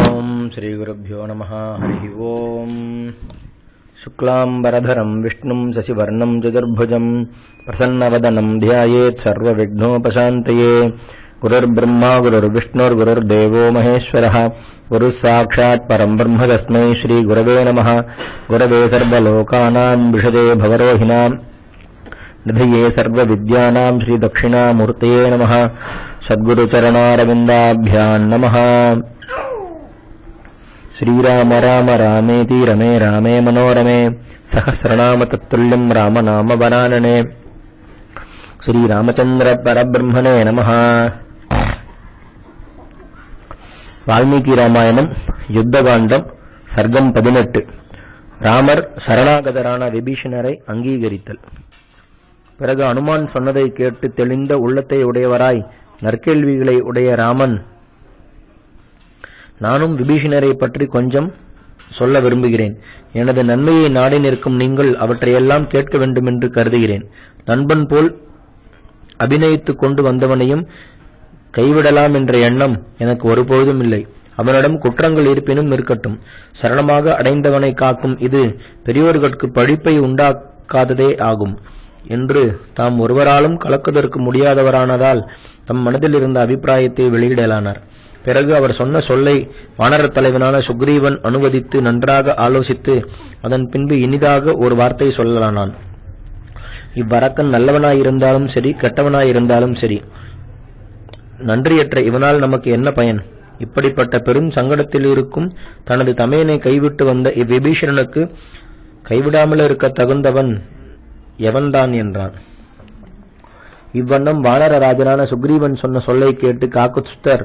ओम श्री गुरुभ्यो नमः। हरि ओम। शुक्लांबरधरं विष्णुं शशिवर्णं चतुर्भुजं प्रसन्नवदनं ध्यायेत् सर्वविघ्नोपशान्तये। गुरुर्ब्रह्मा गुरुर्विष्णुर्गुरुर्देवो महेश्वरः। गुरुः साक्षात् परं ब्रह्म तस्मै श्री गुरवे नमः। गुरवे सर्वलोकानां विषदे भवरोहिणां निधये सर्वविद्यानां श्री दक्षिणामूर्तये नमः। सद्गुरुचरणारविन्दाभ्यां नमः। श्रीराम राम रामेति रमे रामे मनोरमे सहस्रनाम तत्तुल्यं रामनाम वरानने। श्रीरामचंद्र परब्रह्मणे नमः। வால்மீகி ராமாயணம் யுத்தகாண்டம் சர்க்கம் 18. ராமர் சரணாகதரான விபீஷணரை அங்கீகரித்தல். பிறகு அனுமான் சொன்னதை கேட்டு தெளிந்த உள்ளத்தை உடையவராய் நற்கேள்விகளை உடைய ராமன், நானும் விபீஷணரை பற்றி கொஞ்சம் சொல்ல விரும்புகிறேன். எனது நன்மையை நாடி நிற்கும் நீங்கள் அவற்றையெல்லாம் கேட்க வேண்டும் என்று கருதுகிறேன். நண்பன் போல் அபிநயித்துக் கொண்டு வந்தவனையும் கைவிடலாம் என்ற எண்ணம் எனக்கு ஒருபொழுதும் இல்லை. அவனிடம் குற்றங்கள் இருப்பினும் இருக்கட்டும். சரணமாக அடைந்தவனை காக்கும் இது பெரியோர்களுக்கு பழிப்பை உண்டாக்காததே ஆகும் என்று தாம் ஒருவராலும் கலக்குவதற்கு முடியாதவரானதால் தம் மனதில் இருந்த அபிப்பிராயத்தை வெளியிடலானார். பிறகு அவர் சொன்ன சொல்லை வானரத் தலைவனான சுக்ரீவன் அனுவதித்து நன்றாக ஆலோசித்து அதன் பின்பு இனிதாக ஒரு வார்த்தை சொல்லலானான். இவ்வரக்கன் நல்லவனாயிருந்தாலும் சரி, கெட்டவனாயிருந்தாலும் சரி, நன்றியற்ற இவனால் நமக்கு என்ன பயன்? இப்படிப்பட்ட பெரும் சங்கடத்தில் இருக்கும் தனது தமையனை கைவிட்டு வந்த இவ்விபீஷணனுக்கு கைவிடாமல் இருக்க தகுந்தவன் எவன்தான் என்றான். இவ்வண்ணம் வானர ராஜனான சுக்ரீவன் சொன்ன சொல்லை கேட்டு காக்குத்ஸ்தர்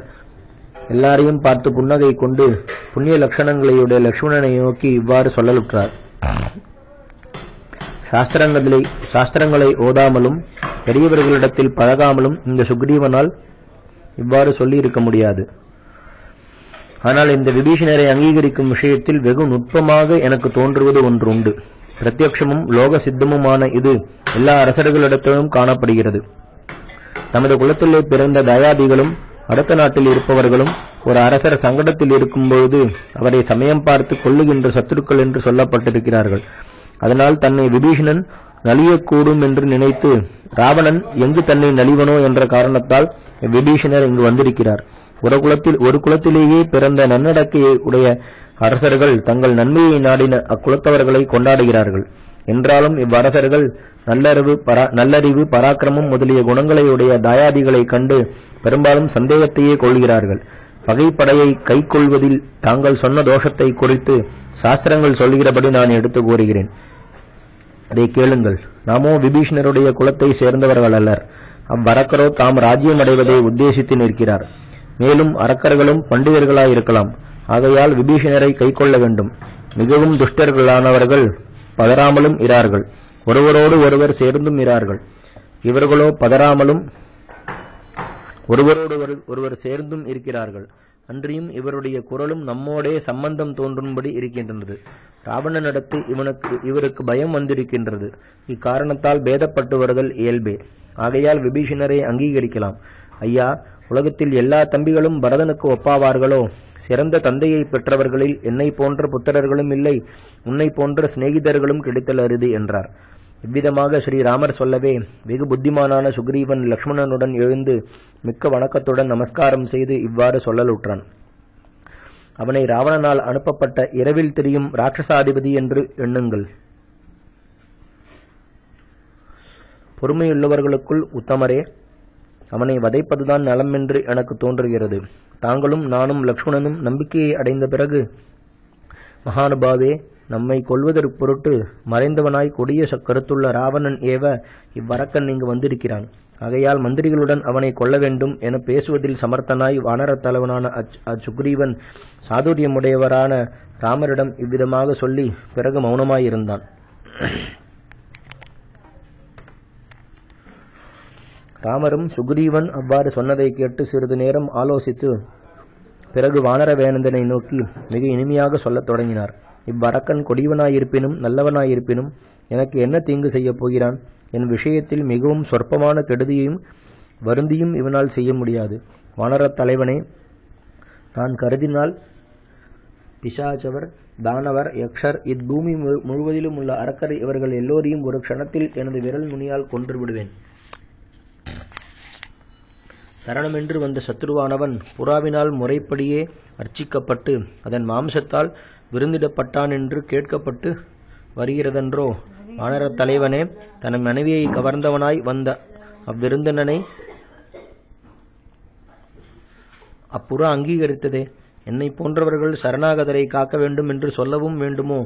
எல்லாரையும் பார்த்து புன்னகை கொண்டு புண்ணிய லட்சணங்களையுடைய லக்ஷ்மணனை நோக்கி இவ்வாறு சொல்லலுற்றார். சாஸ்திரங்களை ஓதாமலும் பெரியவர்களிடத்தில் பழகாமலும் இந்த சுக்ரீவனால் இவ்வாறு சொல்லி இருக்க முடியாது. ஆனால் இந்த விபீஷணரை அங்கீகரிக்கும் விஷயத்தில் வெகு நுட்பமாக எனக்கு தோன்றுவது ஒன்று உண்டு. பிரத்யக்ஷமும் லோக சித்தமுமான இது எல்லா அரசர்களிடத்திலும் காணப்படுகிறது. தமது குலத்திலே பிறந்த தயாதிகளும் அடுத்த நாட்டில் இருப்பவர்களும் ஒரு அரசர் சங்கடத்தில் இருக்கும்போது அவரை சமயம் பார்த்து கொல்லுகின்ற சத்துருக்கள் என்று சொல்லப்பட்டிருக்கிறார்கள். அதனால் தன்னை விபீஷணன் நலியக்கூடும் என்று நினைத்து ராவணன் எங்கு தன்னை நலிவனோ என்ற காரணத்தால் விபீஷணர் இங்கு வந்திருக்கிறார். ஒரு குலத்திலேயே பிறந்த நன்னடக்கையை உடைய அரசர்கள் தங்கள் நன்மையை நாடின அக்குலத்தவர்களை கொண்டாடுகிறார்கள். என்றாலும் இவ்வரசர்கள் நல்லறிவு பராக்கிரமம் முதலிய குணங்களையுடைய தாயாதிகளை கண்டு பெரும்பாலும் சந்தேகத்தையே கொள்கிறார்கள். பகைப்படையை கை கொள்வதில் தாங்கள் சொன்ன தோஷத்தை குறித்து சாஸ்திரங்கள் சொல்கிறபடி நான் எடுத்து கூறுகிறேன். அதை கேளுங்கள். நாமோ விபீஷணருடைய குலத்தை சேர்ந்தவர்கள் அல்லர். அவ்வரக்கரோ தாம் ராஜ்யம் அடைவதை உத்தேசித்து நிற்கிறார். மேலும் அரக்கர்களும் பண்டிதர்களாயிருக்கலாம். ஆகையால் விபீஷணரை கை கொள்ள வேண்டும். மிகவும் துஷ்டர்களானவர்கள் பதறாமலும் இரார்கள், ஒருவரோடு ஒருவர் சேர்ந்தும் இரார்கள். இவர்களோ பதறாமலும் ஒருவரோடு ஒருவர் சேர்ந்தும் இருக்கிறார்கள். அன்றியும் இவருடைய குரலும் நம்மோடே சம்பந்தம் தோன்றும்படி இருக்கின்றது. ராவணனிடத்து இவருக்கு பயம் வந்திருக்கின்றது. இக்காரணத்தால் பேதப்பட்டு வருதல் இயல்பே. ஆகையால் விபீஷணரை அங்கீகரிக்கலாம். ஐயா, உலகத்தில் எல்லா தம்பிகளும் பரதனுக்கு ஒப்பாவார்களோ? சிறந்த தந்தையை பெற்றவர்களில் என்னை போன்ற புத்திரர்களும் இல்லை, உன்னை போன்ற சிநேகிதர்களும் கிடைத்தல் அரிது என்றார். இவ்விதமாக ஸ்ரீராமர் சொல்லவே வெகு புத்திமானான சுக்ரீவன் லக்ஷ்மணனுடன் எழுந்து மிக்க வணக்கத்துடன் நமஸ்காரம் செய்து இவ்வாறு சொல்லலுற்றான். அவனை ராவணனால் அனுப்பப்பட்ட இரவில் திரியும் ராட்சசாதிபதி என்று எண்ணுங்கள். பொறுமையுள்ளவர்களுக்குள் உத்தமரே, அவனை வதைப்பதுதான் நலம் என்று எனக்கு தோன்றுகிறது. தாங்களும் நானும் லக்ஷ்மணனும் நம்பிக்கையை அடைந்த பிறகு மகானுபாவே, நம்மை கொல்வதற்கு பொருட்டு மறைந்தவனாய் கொடிய கருத்துள்ள ராவணன் ஏவ இவ்வரக்கன் இங்கு வந்திருக்கிறான். ஆகையால் மந்திரிகளுடன் அவனை கொல்ல வேண்டும் என பேசுவதில் சமர்த்தனாய் வானரத் தலைவனான அச்சுக்ரீவன் சாதுரியமுடையவரான ராமரிடம் இவ்விதமாக சொல்லி பிறகு மௌனமாயிருந்தான். ராமரும் சுக்ரீவன் அவ்வாறு சொன்னதை கேட்டு சிறிது நேரம் ஆலோசித்து பிறகு வானரவேனந்தனை நோக்கி மிக இனிமையாக சொல்லத் தொடங்கினார். இவ்வரக்கன் கொடியவனாயிருப்பினும் நல்லவனாயிருப்பினும் எனக்கு என்ன தீங்கு செய்யப் போகிறான்? என் விஷயத்தில் மிகவும் சொற்பமான கெடுதியையும் வருந்தியும் இவனால் செய்ய முடியாது. வானரத் தலைவனே, நான் கருதினால் பிசாச்சவர், தானவர், யக்ஷர், இப்பூமி முழுவதிலும் உள்ள அரக்கர் இவர்கள் எல்லோரையும் ஒரு க்ஷணத்தில் எனது விரல் நுனியால் கொன்று விடுவேன். சரணமென்று வந்த சத்ருவானவன் புறாவினால் முறைப்படியே அர்ச்சிக்கப்பட்டு அதன் மாம்சத்தால் விருந்திடப்பட்டான் என்று கேட்கப்பட்டு வருகிறதென்றோ? வானரத் தலைவனே, தன் மனைவியை கவர்ந்தவனாய் வந்த அவ்விருந்தனனை அப்புறா அங்கீகரித்ததே. என்னை போன்றவர்கள் சரணாகதரை காக்க வேண்டும் என்று சொல்லவும் வேண்டுமோ?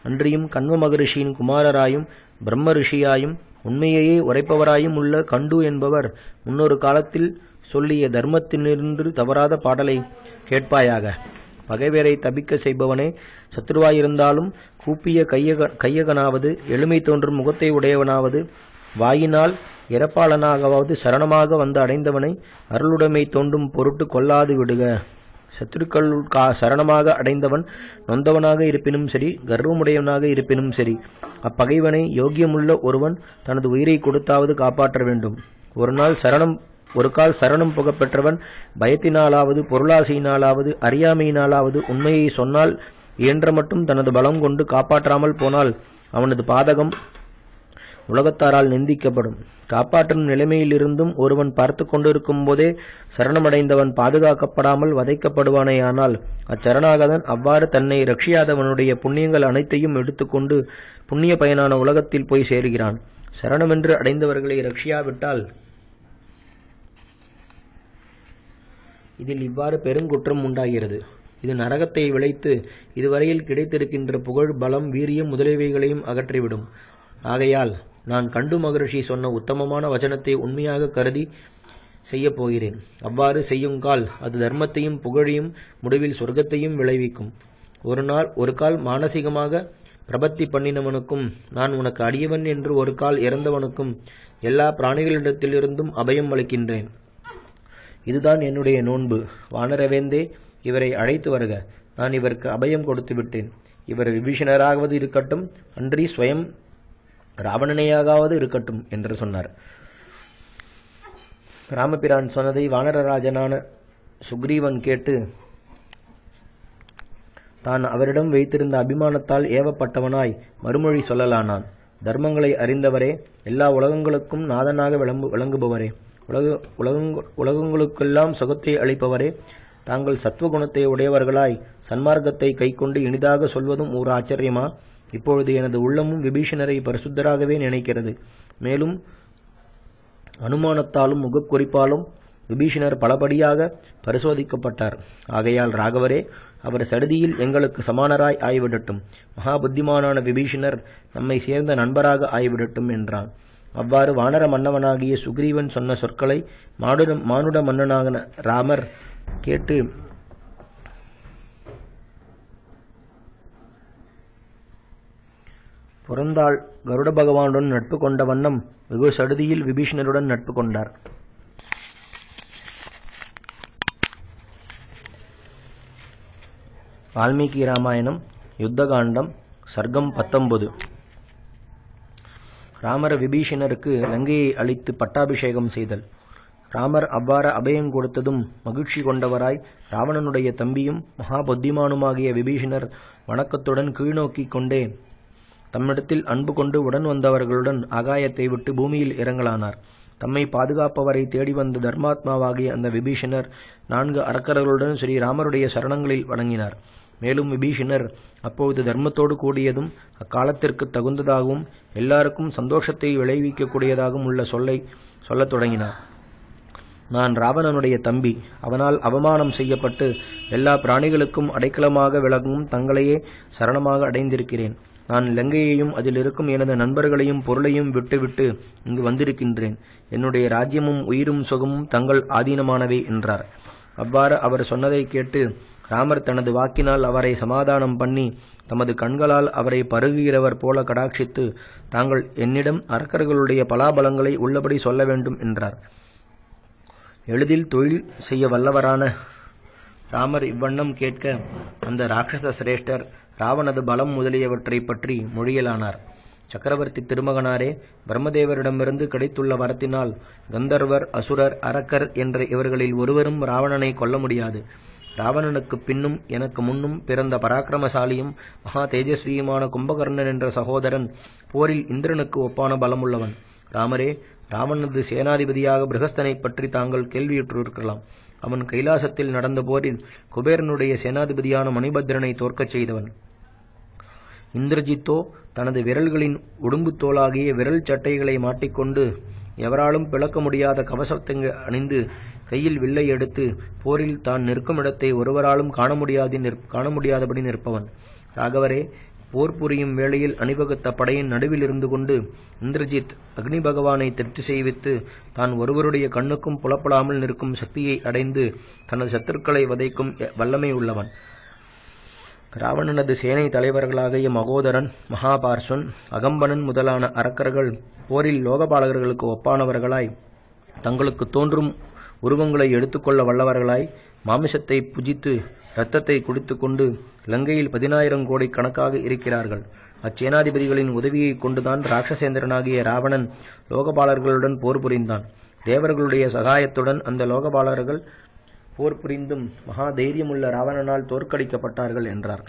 அன்றியும் கண்வ மகரிஷியின் குமாரராயும் பிரம்ம ரிஷியாயும் உண்மையையே உரைப்பவராயும் உள்ள கண்டு என்பவர் முன்னொரு காலத்தில் சொல்லிய தர்மத்தினின்று தவறாத பாடலை கேட்பாயாக. பகைவரை தபிக்க செய்பவனே, சத்ருவாயிருந்தாலும் கூப்பிய கையகனாவது, எளிமை தோன்றும் முகத்தை உடையவனாவது, வாயினால் இறப்பாளனாகவாவது சரணமாக வந்து அடைந்தவனை அருளுடைமை தோன்றும் பொருட்டு கொல்லாது விடுக. சத்துருக்கள் சரணமாக அடைந்தவன் நொந்தவனாக இருப்பினும் சரி, கர்வமுடையவனாக இருப்பினும் சரி, அப்பகைவனை யோக்கியமுள்ள ஒருவன் தனது உயிரை கொடுத்தாவது காப்பாற்ற வேண்டும். ஒரு கால் சரணம் புகப்பெற்றவன் பயத்தினாலாவது, பொருளாசையினாலாவது, அறியாமையினாலாவது உண்மையை சொன்னால் இயன்ற மட்டும் தனது பலம் கொண்டு காப்பாற்றாமல் போனால் அவனது பாதகம் உலகத்தாரால் நிந்திக்கப்படும். காப்பாற்றும் நிலைமையிலிருந்தும் ஒருவன் பார்த்து கொண்டிருக்கும் போதே சரணமடைந்தவன் பாதுகாக்கப்படாமல் வதைக்கப்படுவானேயானால் அச்சரணாகதன் அவ்வாறு தன்னை ரட்சியாதவனுடைய புண்ணியங்கள் அனைத்தையும் எடுத்துக்கொண்டு புண்ணிய பயனான உலகத்தில் போய் சேருகிறான். சரணமென்று அடைந்தவர்களை ரட்சியாவிட்டால் இதில் இவ்வாறு பெருங்குற்றம் உண்டாகிறது. இது நரகத்தை விளைத்து இதுவரையில் கிடைத்திருக்கின்ற புகழ், பலம், வீரியம் முதலியவைகளையும் அகற்றிவிடும். ஆகையால் நான் கண்டு மகரிஷி சொன்ன உத்தமமான வச்சனத்தை உண்மையாக கருதி செய்யப் போகிறேன். அவ்வாறு செய்யுங்கால் அது தர்மத்தையும் புகழையும் முடிவில் சொர்க்கத்தையும் விளைவிக்கும். ஒரு கால் மானசீகமாக பிரபத்தி பண்ணினவனுக்கும் நான் உனக்கு அடியவன் என்று ஒரு கால் இறந்தவனுக்கும் எல்லா பிராணிகளிடத்திலிருந்தும் அபயம் அளிக்கின்றேன். இதுதான் என்னுடைய நோன்பு. வானரவேந்தே, இவரை அழைத்து வருக. நான் இவருக்கு அபயம் கொடுத்து விட்டேன். இவர் விபீஷணராகவது இருக்கட்டும், அன்றி ஸ்வயம் ராவணனையாகாவது இருக்கட்டும் என்று சொன்னார். ராமபிரான் சொன்னதை வானரராஜனான சுக்ரீவன் கேட்டு தான் அவரிடம் வைத்திருந்த அபிமானத்தால் ஏவப்பட்டவனாய் மறுமொழி சொல்லலானான். தர்மங்களை அறிந்தவரே, எல்லா உலகங்களுக்கும் நாதனாக விளங்குபவரே, உலகங்களுக்கெல்லாம் சுகத்தை அளிப்பவரே, தாங்கள் சத்துவகுணத்தை உடையவர்களாய் சன்மார்க்கத்தை கைக்கொண்டு இனிதாக சொல்வதும் ஒரு ஆச்சரியமா? இப்பொழுது எனது உள்ளமும் விபீஷணரை பரிசுத்தராகவே நினைக்கிறது. மேலும் அனுமானத்தாலும் முகக்குறிப்பாலும் விபீஷணர் பலபடியாக பரிசோதிக்கப்பட்டார். ஆகையால் ராகவரே, அவர் சடுதியில் எங்களுக்கு சமானராய் ஆய்விடட்டும். மகா புத்திமானான விபீஷணர் நம்மை சேர்ந்த நண்பராக ஆய்விடட்டும் என்றான். அவ்வாறு வானர மன்னவனாகிய சுக்ரீவன் சொன்ன சொற்களை மானுட மன்னனாக ராமர் கேட்டு புறந்தாள் கருட பகவானுடன் நட்பு கொண்ட வண்ணம் வெகு சடுதியில் விபீஷணருடன் நட்பு கொண்டார். வால்மீகி ராமாயணம் யுத்தகாண்டம் சர்க்கம் 19. ராமர் விபீஷணருக்கு லங்கையை அளித்து பட்டாபிஷேகம் செய்தல். ராமர் அவ்வாறு அபயம் கொடுத்ததும் மகிழ்ச்சி கொண்டவராய் ராவணனுடைய தம்பியும் மகா புத்திமானுமாகிய விபீஷணர் வணக்கத்துடன் கீழ்நோக்கிக் கொண்டே தம்மிடத்தில் அன்பு கொண்டு உடன் வந்தவர்களுடன் ஆகாயத்தை விட்டு பூமியில் இறங்கலானார். தம்மை பாதுகாப்பவரை தேடி வந்த தர்மாத்மாவாகிய அந்த விபீஷணர் 4 அரக்கர்களுடன் ஸ்ரீராமருடைய சரணங்களில் வணங்கினார். மேலும் விபீஷணர் அப்பொழுது தர்மத்தோடு கூடியதும் அக்காலத்திற்கு தகுந்ததாகவும் எல்லாருக்கும் சந்தோஷத்தை விளைவிக்கக்கூடியதாகவும் உள்ள சொல்லத் தொடங்கினார். நான் ராவணனுடைய தம்பி. அவனால் அவமானம் செய்யப்பட்டு எல்லா பிராணிகளுக்கும் அடைக்கலமாக விளங்கும் தங்களையே சரணமாக அடைந்திருக்கிறேன். நான் லங்கையையும் அதில் இருக்கும் எனது நண்பர்களையும் பொருளையும் விட்டுவிட்டு இங்கு வந்திருக்கின்றேன். என்னுடைய ராஜ்யமும் உயிரும் சுகமும் தங்கள் ஆதீனமானவை என்றார். அவ்வாறு அவர் சொன்னதை கேட்டு ராமர் தனது வாக்கினால் அவரை சமாதானம் பண்ணி தமது கண்களால் அவரை பருகுகிறவர் போல கடாட்சித்து, தாங்கள் என்னிடம் அரக்கர்களுடைய பலாபலங்களை உள்ளபடி சொல்ல வேண்டும் என்றார். எளிதில் தொழில் செய்ய வல்லவரான ராமர் இவ்வண்ணம் கேட்க அந்த ராட்சச சிரேஷ்டர் ராவணது பலம் முதலியவற்றை பற்றி மொழியலானார். சக்கரவர்த்தி திருமகனாரே, பிரம்மதேவரிடமிருந்து கிடைத்துள்ள வரத்தினால் கந்தர்வர், அசுரர், அரக்கர் என்ற இவர்களில் ஒருவரும் ராவணனை கொல்ல முடியாது. ராவணனுக்கு பின்னும் எனக்கு முன்னும் பிறந்த பராக்கிரமசாலியும் மகா தேஜஸ்வியுமான கும்பகர்ணன் என்ற சகோதரன் போரில் இந்திரனுக்கு ஒப்பான பலமுள்ளவன். ராமரே, ராவணனது சேனாதிபதியாக பிரகஸ்தனை பற்றி தாங்கள் கேள்வியுற்றிருக்கலாம். அவன் கைலாசத்தில் நடந்த போரில் குபேரனுடைய சேனாதிபதியான மணிபத்ரனை தோற்கச் செய்தவன். இந்திரஜித்தோ தனது விரல்களின் உடும்பு தோலாகிய விரல் சட்டைகளை மாட்டிக்கொண்டு எவராலும் பிளக்க முடியாத கவசத்தை அணிந்து கையில் வில்லை எடுத்து போரில் தான் நிற்கும் இடத்தை ஒருவராலும் காண முடியாதபடி நிற்பவன். ராகவரே, போர் புரியும் வேளையில் அணிவகுத்த படையின் நடுவில் இருந்து கொண்டு இந்திரஜித் அக்னி பகவானை திருப்தி செய்வித்து தான் ஒருவருடைய கண்ணுக்கும் புலப்படாமல் நிற்கும் சக்தியை அடைந்து தனது சத்துருக்களை வதைக்கும் வல்லமை உள்ளவன். ராவணனது சேனை தலைவர்களாகிய மகோதரன், மகாபார்ஷன், அகம்பனன் முதலான அரக்கர்கள் போரில் லோகபாலகர்களுக்கு ஒப்பானவர்களாய் தங்களுக்கு தோன்றும் உருவங்களை எடுத்துக்கொள்ள வல்லவர்களாய் மாமிசத்தை புஜித்து இரத்தத்தை குடித்துக்கொண்டு லங்கையில் 10,000 கோடி கணக்காக இருக்கிறார்கள். அச்சேனாதிபதிகளின் உதவியை கொண்டுதான் ராட்சசேந்திரனாகிய ராவணன் லோகபாலர்களுடன் போர் புரிந்தான். தேவர்களுடைய சகாயத்துடன் அந்த லோகபாலர்கள் போர் புரிந்தும் மகா தைரியமுள்ள ராவணனால் தோற்கடிக்கப்பட்டார்கள் என்றார்.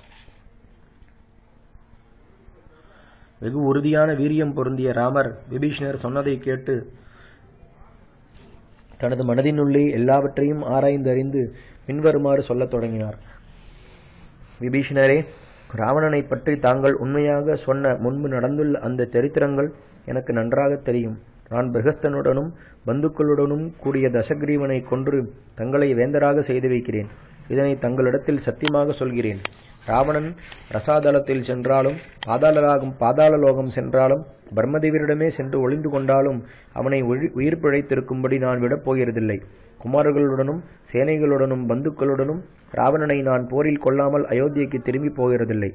வெகு உறுதியான வீரியம் பொருந்திய ராமர் விபீஷணர் சொன்னதை கேட்டு தனது மனதினுள்ளே எல்லாவற்றையும் ஆராய்ந்தறிந்து பின்வருமாறு சொல்லத் தொடங்கினார். விபீஷணரே, ராவணனை பற்றி தாங்கள் உண்மையாக சொன்ன முன்பு நடந்துள்ள அந்த சரித்திரங்கள் எனக்கு நன்றாக தெரியும். நான் பிரகஸ்தனுடனும் பந்துக்களுடனும் கூடிய தசகிரீவனை கொன்று தங்களை வேந்தராக செய்து வைக்கிறேன். இதனை தங்களிடத்தில் சத்தியமாக சொல்கிறேன். ராவணன் ரசாதலத்தில் சென்றாலும் பாதாளலோகம் சென்றாலும் பிரம்மதேவரிடமே சென்று ஒளிந்து கொண்டாலும் அவனை உயிர் பிழைத்திருக்கும்படி நான் விடப் போகிறதில்லை. குமாரர்களுடனும் சேனைகளுடனும் பந்துக்களுடனும் ராவணனை நான் போரில் கொள்ளாமல் அயோத்தியைக்கு திரும்பி போகிறதில்லை.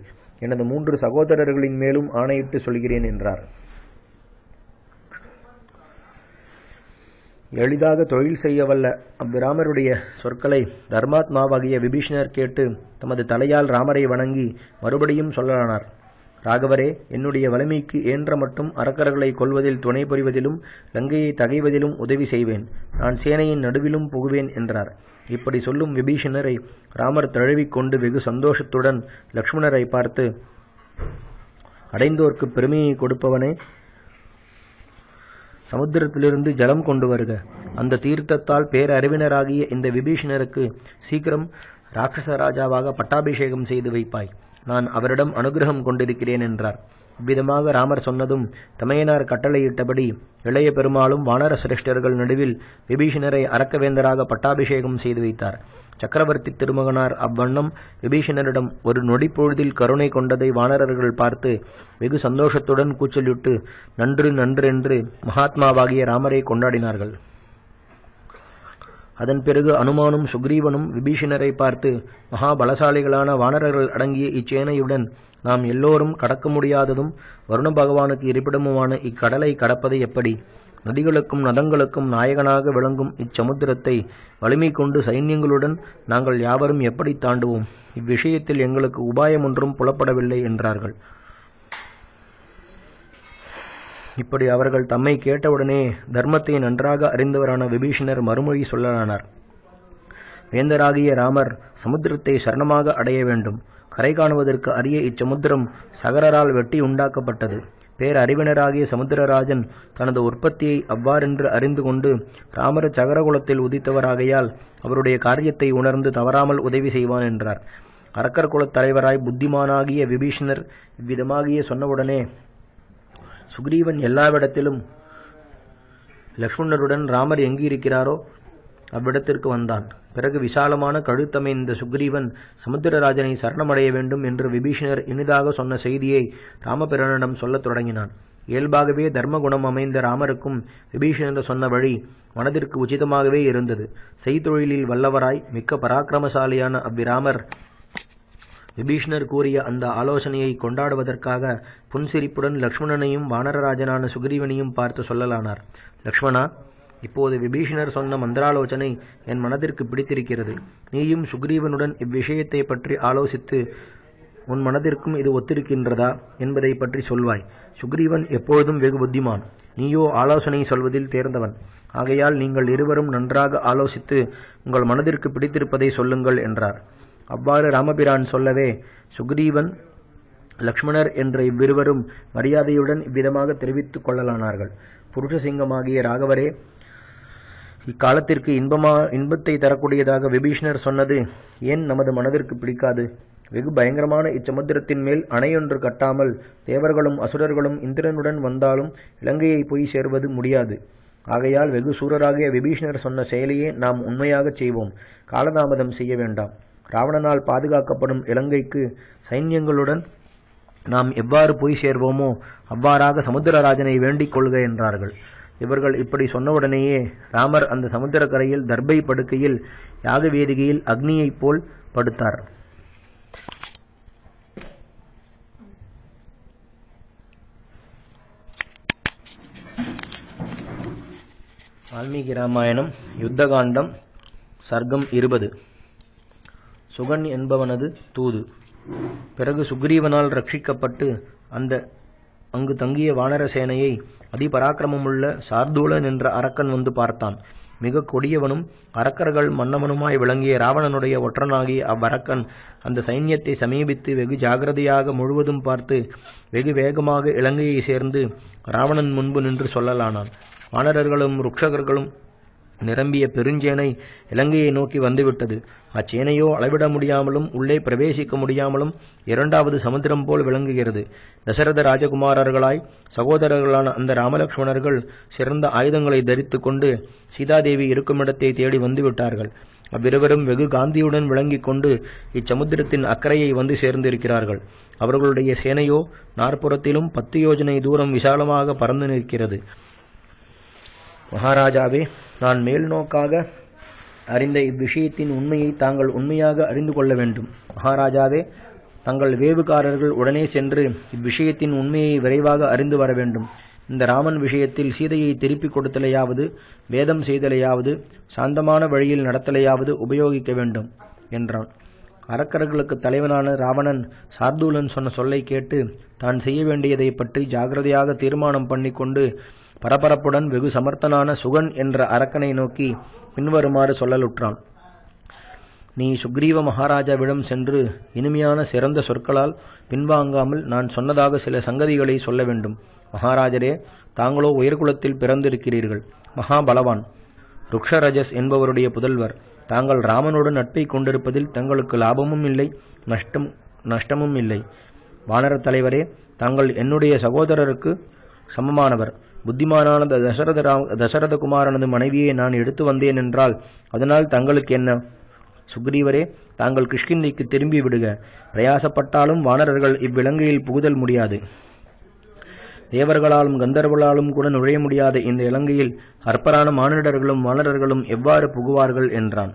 எனது 3 சகோதரர்களின் மேலும் ஆணையிட்டு சொல்கிறேன் என்றார். எளிதாக தொழில் செய்ய வல்ல அவ்விராமருடைய சொற்களை தர்மாத்மாவாகிய விபீஷணர் கேட்டு தமது தலையால் ராமரை வணங்கி மறுபடியும் சொல்லலானார். ராகவரே, என்னுடைய வலிமைக்கு ஏன்ற மட்டும் அரக்கர்களை கொல்வதில் துணை புரிவதிலும் லங்கையை தகைவதிலும் உதவி செய்வேன். நான் சேனையின் நடுவிலும் புகுவேன் என்றார். இப்படி சொல்லும் விபீஷணரை ராமர் தழுவிக்கொண்டு வெகு சந்தோஷத்துடன் லக்ஷ்மணரை பார்த்து, அடைந்தோர்க்கு பெருமையை கொடுப்பவனே, சமுத்திரத்திலிருந்து ஜலம் கொண்டு வருக. அந்த தீர்த்தத்தால் பேரறிவினராகிய இந்த விபீஷணருக்கு சீக்கிரம் ராட்சச ராஜாவாக பட்டாபிஷேகம் செய்து வைப்பாய். நான் அவரிடம் அனுகிரகம் கொண்டிருக்கிறேன் என்றார். இவ்விதமாக ராமர் சொன்னதும் தமையனார் கட்டளையிட்டபடி இளைய பெருமாளும் வானர சிரேஷ்டர்கள் நடுவில் விபீஷணரை அரக்கவேந்தராக பட்டாபிஷேகம் செய்து வைத்தார். சக்கரவர்த்தி திருமகனார் அவ்வண்ணம் விபீஷணரிடம் ஒரு நொடி பொழுதில் கருணை கொண்டதை வானரர்கள் பார்த்து வெகு சந்தோஷத்துடன் கூச்சலிட்டு நன்று நன்று என்று மகாத்மாவாகிய ராமரை கொண்டாடினார்கள். அதன் பிறகு அனுமானும் சுக்ரீவனும் விபீஷணரை பார்த்து, மகாபலசாலிகளான வானரர்கள் அடங்கிய இச்சேனையுடன் நாம் எல்லோரும் கடக்க முடியாததும் வருண பகவானுக்கு இருப்பிடமுமான இக்கடலை கடப்பது எப்படி? நதிகளுக்கும் நதங்களுக்கும் நாயகனாக விளங்கும் இச்சமுத்திரத்தை வலிமை கொண்டு சைன்யங்களுடன் நாங்கள் யாவரும் எப்படி தாண்டுவோம்? இவ்விஷயத்தில் எங்களுக்கு உபாயம் ஒன்றும் புலப்படவில்லை என்றார்கள். இப்படி அவர்கள் தம்மை கேட்டவுடனே தர்மத்தை நன்றாக அறிந்தவரான விபீஷணர் மறுமொழி சொல்லலானார். வேந்தராகிய ராமர் சமுத்திரத்தை சரணமாக அடைய வேண்டும். கரை காணுவதற்கு அரிய இச்சமுத்திரம் சகரரால் வெட்டி உண்டாக்கப்பட்டது. பேரறிவினராகிய சமுத்திரராஜன் தனது உற்பத்தியை அவ்வாறென்று அறிந்து கொண்டு ராமர் சகரகுலத்தில் உதித்தவராகையால் அவருடைய காரியத்தை உணர்ந்து தவறாமல் உதவி செய்வான் என்றார். அரக்கர் குலத் தலைவராய் புத்திமானாகிய விபீஷணர் இவ்விதமாகிய சொன்னவுடனே சுக்ரீவன் எல்லாவிடத்திலும் லக்ஷ்மணருடன் ராமர் எங்கு இருக்கிறாரோ அவ்விடத்திற்கு வந்தான். பிறகு விசாலமான கழுத்தமைந்த சுக்ரீவன் சமுத்திரராஜனை சரணமடைய வேண்டும் என்று விபீஷணர் இனிதாக சொன்ன செய்தியை ராமபிரானிடம் சொல்லத் தொடங்கினான். இயல்பாகவே தர்மகுணம் அமைந்த ராமருக்கும் விபீஷணர் சொன்ன வழி மனதிற்கு உச்சிதமாகவே இருந்தது. செய்தொழிலில் வல்லவராய் மிக்க பராக்கிரமசாலியான அவ்விராமர் விபீஷணர் கூறிய அந்த ஆலோசனையை கொண்டாடுவதற்காக புன்சிரிப்புடன் லக்ஷ்மணனையும் வானரராஜனான சுக்ரீவனையும் பார்த்து சொல்லலானார். லக்ஷ்மணா, இப்போது விபீஷணர் சொன்ன மந்திராலோசனை என் மனதிற்கு பிடித்திருக்கிறது. நீயும் சுக்ரீவனுடன் இவ்விஷயத்தை பற்றி ஆலோசித்து உன் மனதிற்கும் இது ஒத்திருக்கின்றதா என்பதை பற்றி சொல்வாய். சுக்ரீவன் எப்பொழுதும் வெகு புத்திமான், நீயோ ஆலோசனை சொல்வதில் தேர்ந்தவன். ஆகையால் நீங்கள் இருவரும் நன்றாக ஆலோசித்து உங்கள் மனதிற்கு பிடித்திருப்பதை சொல்லுங்கள் என்றார். அவ்வாறு ராமபிரான் சொல்லவே சுக்ரீவன், லக்ஷ்மணர் என்ற இவ்விருவரும் மரியாதையுடன் இவ்விதமாக தெரிவித்துக் கொள்ளலானார்கள். புருஷசிங்கமாகிய ராகவரே, இக்காலத்திற்கு இன்பத்தை தரக்கூடியதாக விபீஷணர் சொன்னது ஏன் நமது மனதிற்கு பிடிக்காது? வெகு பயங்கரமான இச்சமுத்திரத்தின் மேல் அணையொன்று கட்டாமல் தேவர்களும் அசுரர்களும் இந்திரனுடன் வந்தாலும் இலங்கையை போய் சேர்வது முடியாது. ஆகையால் வெகு சூரராகிய விபீஷணர் சொன்ன செயலையே நாம் உண்மையாகச் செய்வோம். காலதாமதம் செய்ய வேண்டாம். ராவணனால் பாதுகாக்கப்படும் இலங்கைக்கு சைன்யங்களுடன் நாம் எவ்வாறு போய் சேர்வோமோ அவ்வாறாக சமுத்திரராஜனை வேண்டிக் கொள்க என்றார்கள். இவர்கள் இப்படி சொன்னவுடனேயே ராமர் அந்த சமுத்திரக்கரையில் தர்பை படுக்கையில் யாக வேதிகையில் அக்னியைப் போல் படுத்தார். வால்மீகி ராமாயணம் யுத்தகாண்டம் சர்க்கம் 20. சுகன் என்பவனது தூது. பிறகு சுக்ரீவனால் ரட்சிக்கப்பட்டு அங்கு தங்கிய வானர சேனையை அதிபராக்கிரமமுள்ள சார்தூலன் என்ற அரக்கன் வந்து பார்த்தான். மிக கொடியவனும் அரக்கர்கள் மன்னவனுமாய் விளங்கிய ராவணனுடைய ஒற்றனாகிய அவ்வரக்கன் அந்த சைன்யத்தை சமீபித்து வெகு ஜாகிரதையாக முழுவதும் பார்த்து வெகு வேகமாக இலங்கையை சேர்ந்து ராவணன் முன்பு நின்று சொல்லலானான். வானரர்களும் ருக்ஷகர்களும் நிரம்பிய பெருஞ்சேனை இலங்கையை நோக்கி வந்துவிட்டது. அச்சேனையோ அளவிட முடியாமலும் உள்ளே பிரவேசிக்க முடியாமலும் இரண்டாவது சமுத்திரம் போல் விளங்குகிறது. தசரத ராஜகுமாரர்களாய் சகோதரர்களான அந்த ராமலக்ஷ்மணர்கள் சிறந்த ஆயுதங்களை தரித்து கொண்டு சீதாதேவி இருக்குமிடத்தை தேடி வந்துவிட்டார்கள். அவ்விருவரும் வெகு காந்தியுடன் விளங்கிக் கொண்டு இச்சமுத்திரத்தின் அக்கறையை வந்து சேர்ந்திருக்கிறார்கள். அவர்களுடைய சேனையோ நாற்புறத்திலும் 10 யோஜனை தூரம் விசாலமாக பறந்து நிற்கிறது. மகாராஜாவே, நான் மேல் நோக்காக அறிந்த இவ்விஷயத்தின் உண்மையை தாங்கள் உண்மையாக அறிந்து கொள்ள வேண்டும். மகாராஜாவே, தங்கள் வேவுகாரர்கள் உடனே சென்று இவ்விஷயத்தின் உண்மையை விரைவாக அறிந்து வர வேண்டும். இந்த ராமன் விஷயத்தில் சீதையை திருப்பிக் கொடுத்தலையாவது வேதம் செய்தலையாவது சாந்தமான வழியில் நடத்தலையாவது உபயோகிக்க வேண்டும் என்றான். அரக்கர்களுக்கு தலைவனான ராவணன் சார்தூலன் சொன்ன சொல்லை கேட்டு தான் செய்ய வேண்டியதை பற்றி ஜாகிரதையாக தீர்மானம் பண்ணிக்கொண்டு பரபரப்புடன் வெகு சமர்த்தனான சுகன் என்ற அரக்கனை நோக்கி பின்வருமாறு சொல்லலுற்றான். நீ சுக்ரீவ மகாராஜாவிடம் சென்று இனிமையான சிறந்த சொற்களால் பின்வாங்காமல் நான் சொன்னதாக சில சங்கதிகளை சொல்ல வேண்டும். மகாராஜரே, தாங்களோ உயர்குலத்தில் பிறந்திருக்கிறீர்கள். மகாபலவான், ருக்ஷரஜஸ் என்பவருடைய புதல்வர். தாங்கள் ராமனோடு நட்பை கொண்டிருப்பதில் தங்களுக்கு லாபமும் இல்லை, நஷ்டமும் இல்லை. வானர தலைவரே, தாங்கள் என்னுடைய சகோதரருக்கு சமமானவர். புத்திமானான தசரத குமாரனது மனைவியை நான் எடுத்து வந்தேன் என்றால் அதனால் தங்களுக்கு என்ன? சுக்ரீவரே, தாங்கள் கிஷ்கிந்தைக்கு திரும்பி விடுக. பிரயாசப்பட்டாலும் வானரர்கள் இவ்விலங்கையில் புகுதல் முடியாது. தேவர்களாலும் கந்தர்வர்களாலும் கூட நுழைய முடியாத இந்த இலங்கையில் அற்பரான மானிடர்களும் வானரர்களும் எவ்வாறு புகுவார்கள் என்றான்.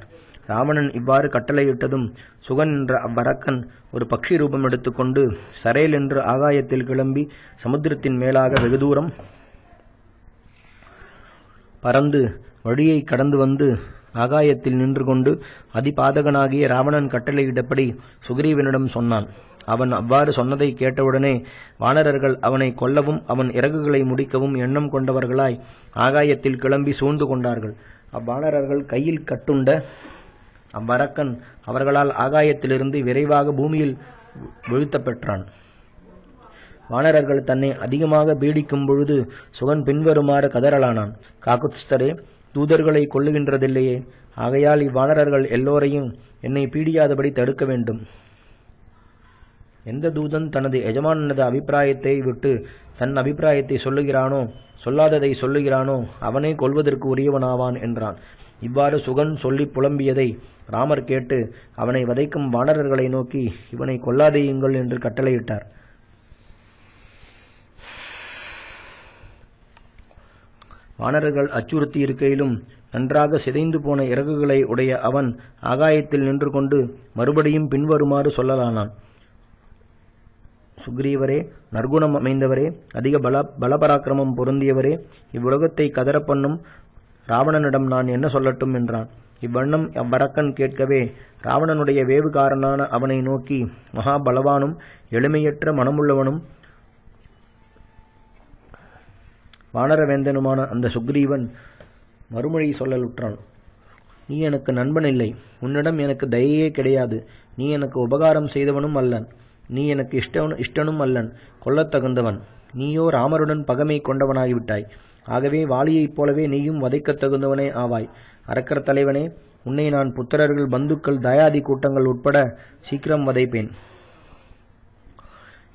ராவணன் இவ்வாறு கட்டளையிட்டதும் சுகன் என்ற அவ்வரக்கன் ஒரு பக்ஷி ரூபம் எடுத்துக்கொண்டு சரேல் என்று ஆகாயத்தில் கிளம்பி சமுத்திரத்தின் மேலாக வெகு தூரம் பறந்து வழியை கடந்து வந்து ஆகாயத்தில் நின்று கொண்டு அதிபாதகனாகிய ராவணன் கட்டளையிட்டபடி சுக்ரீவனிடம் சொன்னான். அவன் அவ்வாறு சொன்னதை கேட்டவுடனே வானரர்கள் அவனை கொல்லவும் அவன் இறகுகளை முடிக்கவும் எண்ணம் கொண்டவர்களாய் ஆகாயத்தில் கிளம்பி சூழ்ந்து கொண்டார்கள். அவ்வானரர்கள் கையில் கட்டுண்ட அவ்வரக்கன் அவர்களால் ஆகாயத்திலிருந்து விரைவாக பூமியில் வீழ்த்தப் பெற்றான். வானரர்கள் தன்னை அதிகமாக பீடிக்கும் பொழுது சுகன் பின்வருமாறு கதறலானான். காகுத்ஸ்தரே, தூதர்களை கொல்லுகின்றதில்லையே, ஆகையால் இவ்வானரர்கள் எல்லோரையும் என்னை பீடியாதபடி தடுக்க வேண்டும். எந்த தூதன் தனது எஜமானனது அபிப்பிராயத்தை விட்டு தன் அபிப்பிராயத்தை சொல்லுகிறானோ, சொல்லாததை சொல்லுகிறானோ அவனை கொல்வதற்கு உரியவனாவான் என்றான். இவ்வாறு சுகன் சொல்லி புலம்பியதை ராமர் கேட்டு அவனை வதைக்கும் வானரர்களை நோக்கி இவனை கொல்லாதேயுங்கள் என்று கட்டளையிட்டார். வானரர்கள் அச்சுறுத்தி இருக்கையிலும் நன்றாக சிதைந்து போன இறகுகளை உடைய அவன் ஆகாயத்தில் நின்று கொண்டு மறுபடியும் பின்வருமாறு சொல்லலானான். சுக்ரீவரே, நற்குணம் அமைந்தவரே, அதிக பலபராக்கிரமம் பொருந்தியவரே, இவ்வுலகத்தை கதறப்பண்ணும் ராவணனிடம் நான் என்ன சொல்லட்டும் என்றான். இவ்வண்ணம் அவ்வரக்கன் கேட்கவே ராவணனுடைய வேவுகாரனான அவனை நோக்கி மகாபலவானும் எளிமையற்ற மனமுள்ளவனும் வானரவேந்தனுமான அந்த சுக்ரீவன் மறுமொழி சொல்லலுற்றான். நீ எனக்கு நண்பன் இல்லை, உன்னிடம் எனக்கு தயையே கிடையாது, நீ எனக்கு உபகாரம் செய்தவனும் அல்லன், நீ எனக்கு இஷ்டனும் அல்லன், கொல்லத் தகுந்தவன், நீயோ ராமருடன் பகைமை கொண்டவனாகிவிட்டாய். ஆகவே வாலியைப் போலவே நீயும் வதைக்கத் தகுந்தவனே ஆவாய். அரக்கர் தலைவனே, உன்னை நான் புத்திரர்கள், பந்துக்கள், தயாதி கூட்டங்கள் உட்பட சீக்கிரம் வதைப்பேன்.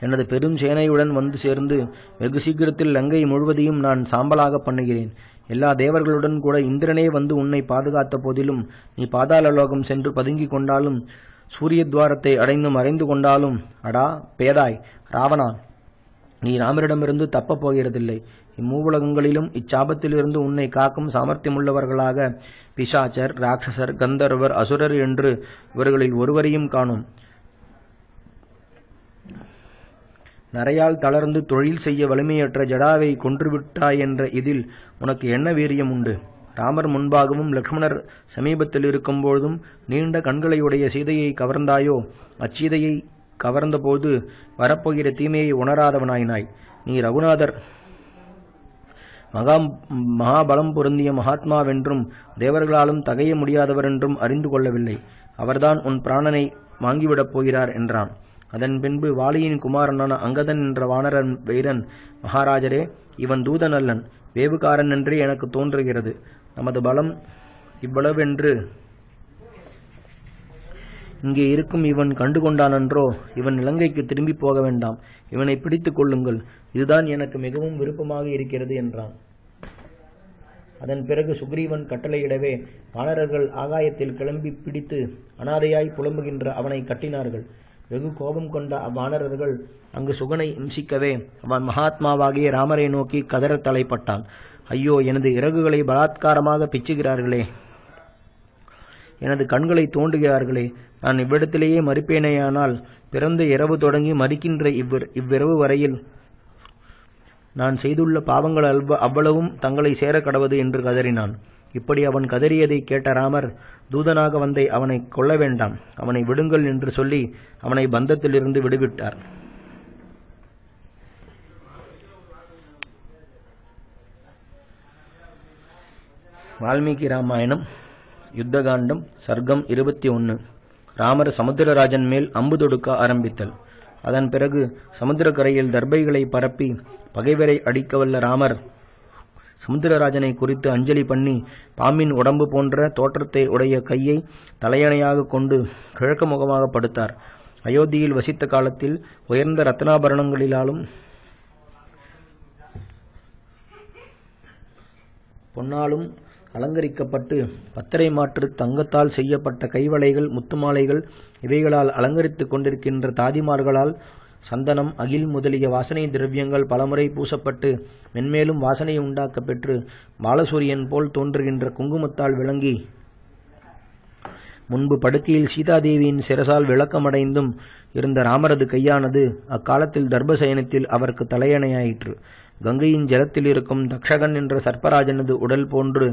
எனது பெரும் சேனையுடன் வந்து சேர்ந்து வெகு சீக்கிரத்தில் லங்கை முழுவதையும் நான் சாம்பலாக பண்ணுகிறேன். எல்லா தேவர்களுடன் கூட இந்திரனே வந்து உன்னை பாதுகாத்த போதிலும், நீ பாதாள லோகம் சென்று பதுங்கிக் கொண்டாலும், சூரிய துவாரத்தை அடைந்து மறைந்து கொண்டாலும், அடா பேதாய் ராவணா, நீ ராமரிடமிருந்து தப்பப் போகிறதில்லை. இம்மூவுலகங்களிலும் இச்சாபத்திலிருந்து உன்னை காக்கும் சாமர்த்தியமுள்ளவர்களாக பிசாச்சர், ராட்சசர், கந்தர்வர், அசுரர் என்று இவர்களில் ஒருவரையும் காணோம். நரையால் தளர்ந்து தொழில் செய்ய வலிமையற்ற ஜடாவை கொன்றுவிட்டாய் என்ற இதில் உனக்கு என்ன வீரியம் உண்டு? ராமர் முன்பாகவும் லக்ஷ்மணர் சமீபத்தில் இருக்கும்போதும் நீண்ட கண்களையுடைய சீதையை கவர்ந்தாயோ? அச்சீதையை கவர்ந்தபோது வரப்போகிற தீமையை உணராதவனாயினாய். நீ ரகுநாதர் மகாபலம் பொருந்திய மகாத்மாவென்றும் தேவர்களாலும் தகைய முடியாதவர் என்றும் அறிந்து கொள்ளவில்லை. அவர்தான் உன் பிராணனை வாங்கிவிடப் போகிறார் என்றான். அதன் பின்பு வாலியின் குமாரனான அங்கதன் என்ற வானரன் வீரன், மகாராஜரே, இவன் தூதன் அல்லன், வேவுகாரன் என்றே எனக்கு தோன்றுகிறது. நமது பலம் இவ்வளவென்று இங்கே இருக்கும் இவன் கண்டுகொண்டானன்றோ? இவன் இலங்கைக்கு திரும்பி போக வேண்டாம், இவனை பிடித்துக் கொள்ளுங்கள், இதுதான் எனக்கு மிகவும் விருப்பமாக இருக்கிறது என்றான். அதன் பிறகு சுக்ரீவன் கட்டளையிடவே வானரர்கள் ஆகாயத்தில் கிளம்பி பிடித்து அனாதையாய் புலம்புகின்ற அவனை கட்டினார்கள். வெகு கோபம் கொண்ட அவ்வானரர்கள் அங்கு சுகனை இம்சிக்கவே அவன் மகாத்மாவாகிய ராமரை நோக்கி கதற தலைப்பட்டான். ஐயோ, எனது இறகுகளை பலாத்காரமாக பிச்சுகிறார்களே, எனது கண்களை தோண்டுகிறார்களே, நான் இவ்விடத்திலேயே மறிப்பேனேயானால் பிறந்த இரவு தொடங்கி மறிக்கின்ற இவ்விரவு வரையில் நான் செய்துள்ள பாவங்கள் அவ்வளவும் தங்களை சேர கடவது என்று கதறினான். இப்படி அவன் கதறியதை கேட்ட ராமர், தூதனாக வந்தை அவனை கொல்ல வேண்டாம், அவனை விடுங்கள் என்று சொல்லி அவனை பந்தத்திலிருந்து விடுவிட்டார். வால்மீகி ராமாயணம் யுத்தகாண்டம் சர்க்கம் 21. ராமர் சமுத்திரராஜன் மேல் அம்பு தொடுக்க ஆரம்பித்தல். அதன் பிறகு சமுத்திரக்கரையில் தர்பைகளை பரப்பி பகைவரை அடிக்கவல்ல ராமர் சமுத்திரராஜனை குறித்து அஞ்சலி பண்ணி பாம்பின் உடம்பு போன்ற தோற்றத்தை உடைய கையை தலையணையாக கொண்டு கிழக்கு முகமாக படுத்தார். அயோத்தியில் வசித்த காலத்தில் உயர்ந்த ரத்னாபரணங்களிலாலும் பொன்னாலும் அலங்கரிக்கப்பட்டு பத்தரை மாற்று தங்கத்தால் செய்யப்பட்ட கைவளைகள், முத்துமாலைகள் இவைகளால் அலங்கரித்துக் கொண்டிருக்கின்ற தாதிமார்களால் சந்தனம், அகில் முதலிய வாசனை திரவியங்கள் பலமுறை பூசப்பட்டு மென்மேலும் வாசனை உண்டாக்க பெற்று பாலசூரியன் போல் தோன்றுகின்ற குங்குமத்தால் விளங்கி முன்பு படுக்கையில் சீதாதேவியின் சிரசால் விளக்கமடைந்தும் இருந்த ராமரது கையானது அக்காலத்தில் தர்பசயனத்தில் அவருக்கு தலையணையாயிற்று. கங்கையின் ஜலத்தில் இருக்கும் தக்ஷகன் என்ற சர்ப்பராஜனது உடல் போன்று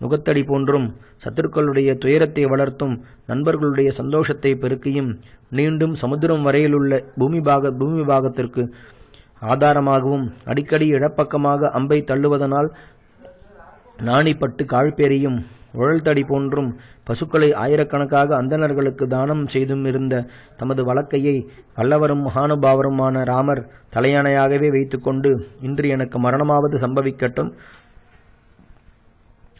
நுகத்தடி போன்றும் சத்துருக்களுடைய துயரத்தை வளர்த்தும் நண்பர்களுடைய சந்தோஷத்தை பெருக்கியும் நீண்டும் சமுத்திரம் வரையிலுள்ள பூமி பாகத்திற்கு ஆதாரமாகவும் அடிக்கடி இடப்பக்கமாக அம்பை தள்ளுவதனால் நாணிப்பட்டு காழ்பேரியும் உழல்தடி போன்றும் பசுக்களை ஆயிரக்கணக்காக அந்தணர்களுக்கு தானம் செய்தும் இருந்த தமது வழக்கையை வல்லவரும் மகானுபாவருமான ராமர் தலையணையாகவே வைத்துக்கொண்டு இன்று எனக்கு மரணமாவது சம்பவிக்கட்டும்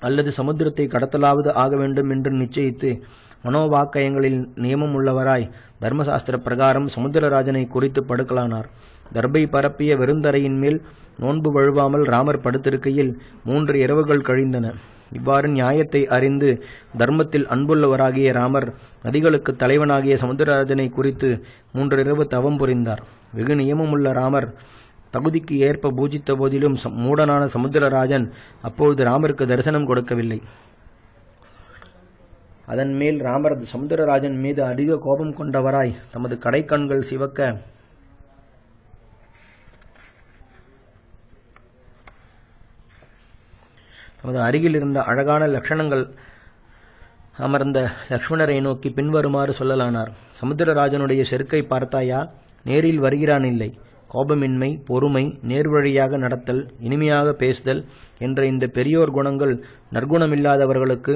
அல்லது சமுத்திரத்தை கடத்தலாவது ஆக வேண்டும் என்று நிச்சயித்து மனோவாக்கயங்களில் நியமம் உள்ளவராய் தர்மசாஸ்திர பிரகாரம் சமுத்திரராஜனை குறித்து படுக்கலானார். தர்பை பரப்பிய வெறுந்தரையின் மேல் நோன்பு வழுவாமல் ராமர் படுத்திருக்கையில் 3 இரவுகள் கழிந்தன. இவ்வாறு நியாயத்தை அறிந்து தர்மத்தில் அன்புள்ளவராகிய ராமர் நதிகளுக்கு தலைவனாகிய சமுத்திரராஜனை குறித்து 3 இரவு தவம் புரிந்தார். வெகு நியமமுள்ள ராமர் தகுதிக்கு ஏற்ப பூஜித்த போதிலும் மூடனான சமுத்திரராஜன் அப்பொழுது ராமருக்கு தரிசனம் கொடுக்கவில்லை. அதன் மேல் ராமர் சமுத்திரராஜன் மீது அதிக கோபம் கொண்டவராய் தமது கடைக்கண்கள் சிவக்க தமது அருகில் இருந்த அழகான லட்சணங்கள் அமர்ந்த லக்ஷ்மணரை நோக்கி பின்வருமாறு சொல்லலானார். சமுத்திரராஜனுடைய செருக்கை பார்த்தாயா? நேரில் வருகிறான் இல்லை. கோபமின்மை, பொறுமை, நேர்வழியாக நடத்தல், இனிமையாக பேசுதல் என்ற இந்த பெரியோர் குணங்கள் நற்குணமில்லாதவர்களுக்கு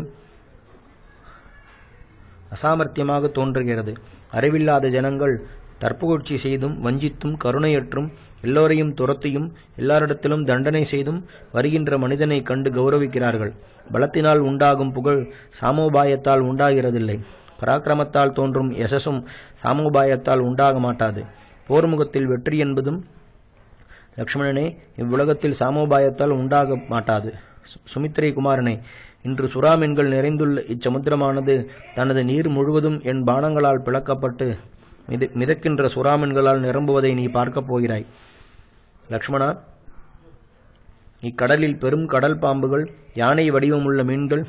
அசாமர்த்தியமாக தோன்றுகிறது. அறிவில்லாத ஜனங்கள் தற்புகழ்ச்சி செய்தும் வஞ்சித்தும் கருணையற்றும் எல்லோரையும் துரத்தியும் எல்லாரிடத்திலும் தண்டனை செய்தும் வருகின்ற மனிதனை கண்டு கௌரவிக்கிறார்கள். பலத்தினால் உண்டாகும் புகழ் சாமோபாயத்தால் உண்டாகிறதில்லை. பராக்கிரமத்தால் தோன்றும் யசஸும் சாமோபாயத்தால் உண்டாக மாட்டாது. போர்முகத்தில் வெற்றி என்பதும் லக்ஷ்மணனே இவ்வுலகத்தில் சாமோபாயத்தால் உண்டாக மாட்டாது. சுமித்திரை குமாரனே, இன்று சுறாமீன்கள் நிறைந்துள்ள இச்சமுத்திரமானது தனது நீர் முழுவதும் என் பானங்களால் பிளக்கப்பட்டு மிதக்கின்ற சுறாமீன்களால் நிரம்புவதை நீ பார்க்கப் போகிறாய். லக்ஷ்மணா, இக்கடலில் பெரும் கடல் பாம்புகள், யானை வடிவமுள்ள மீன்கள்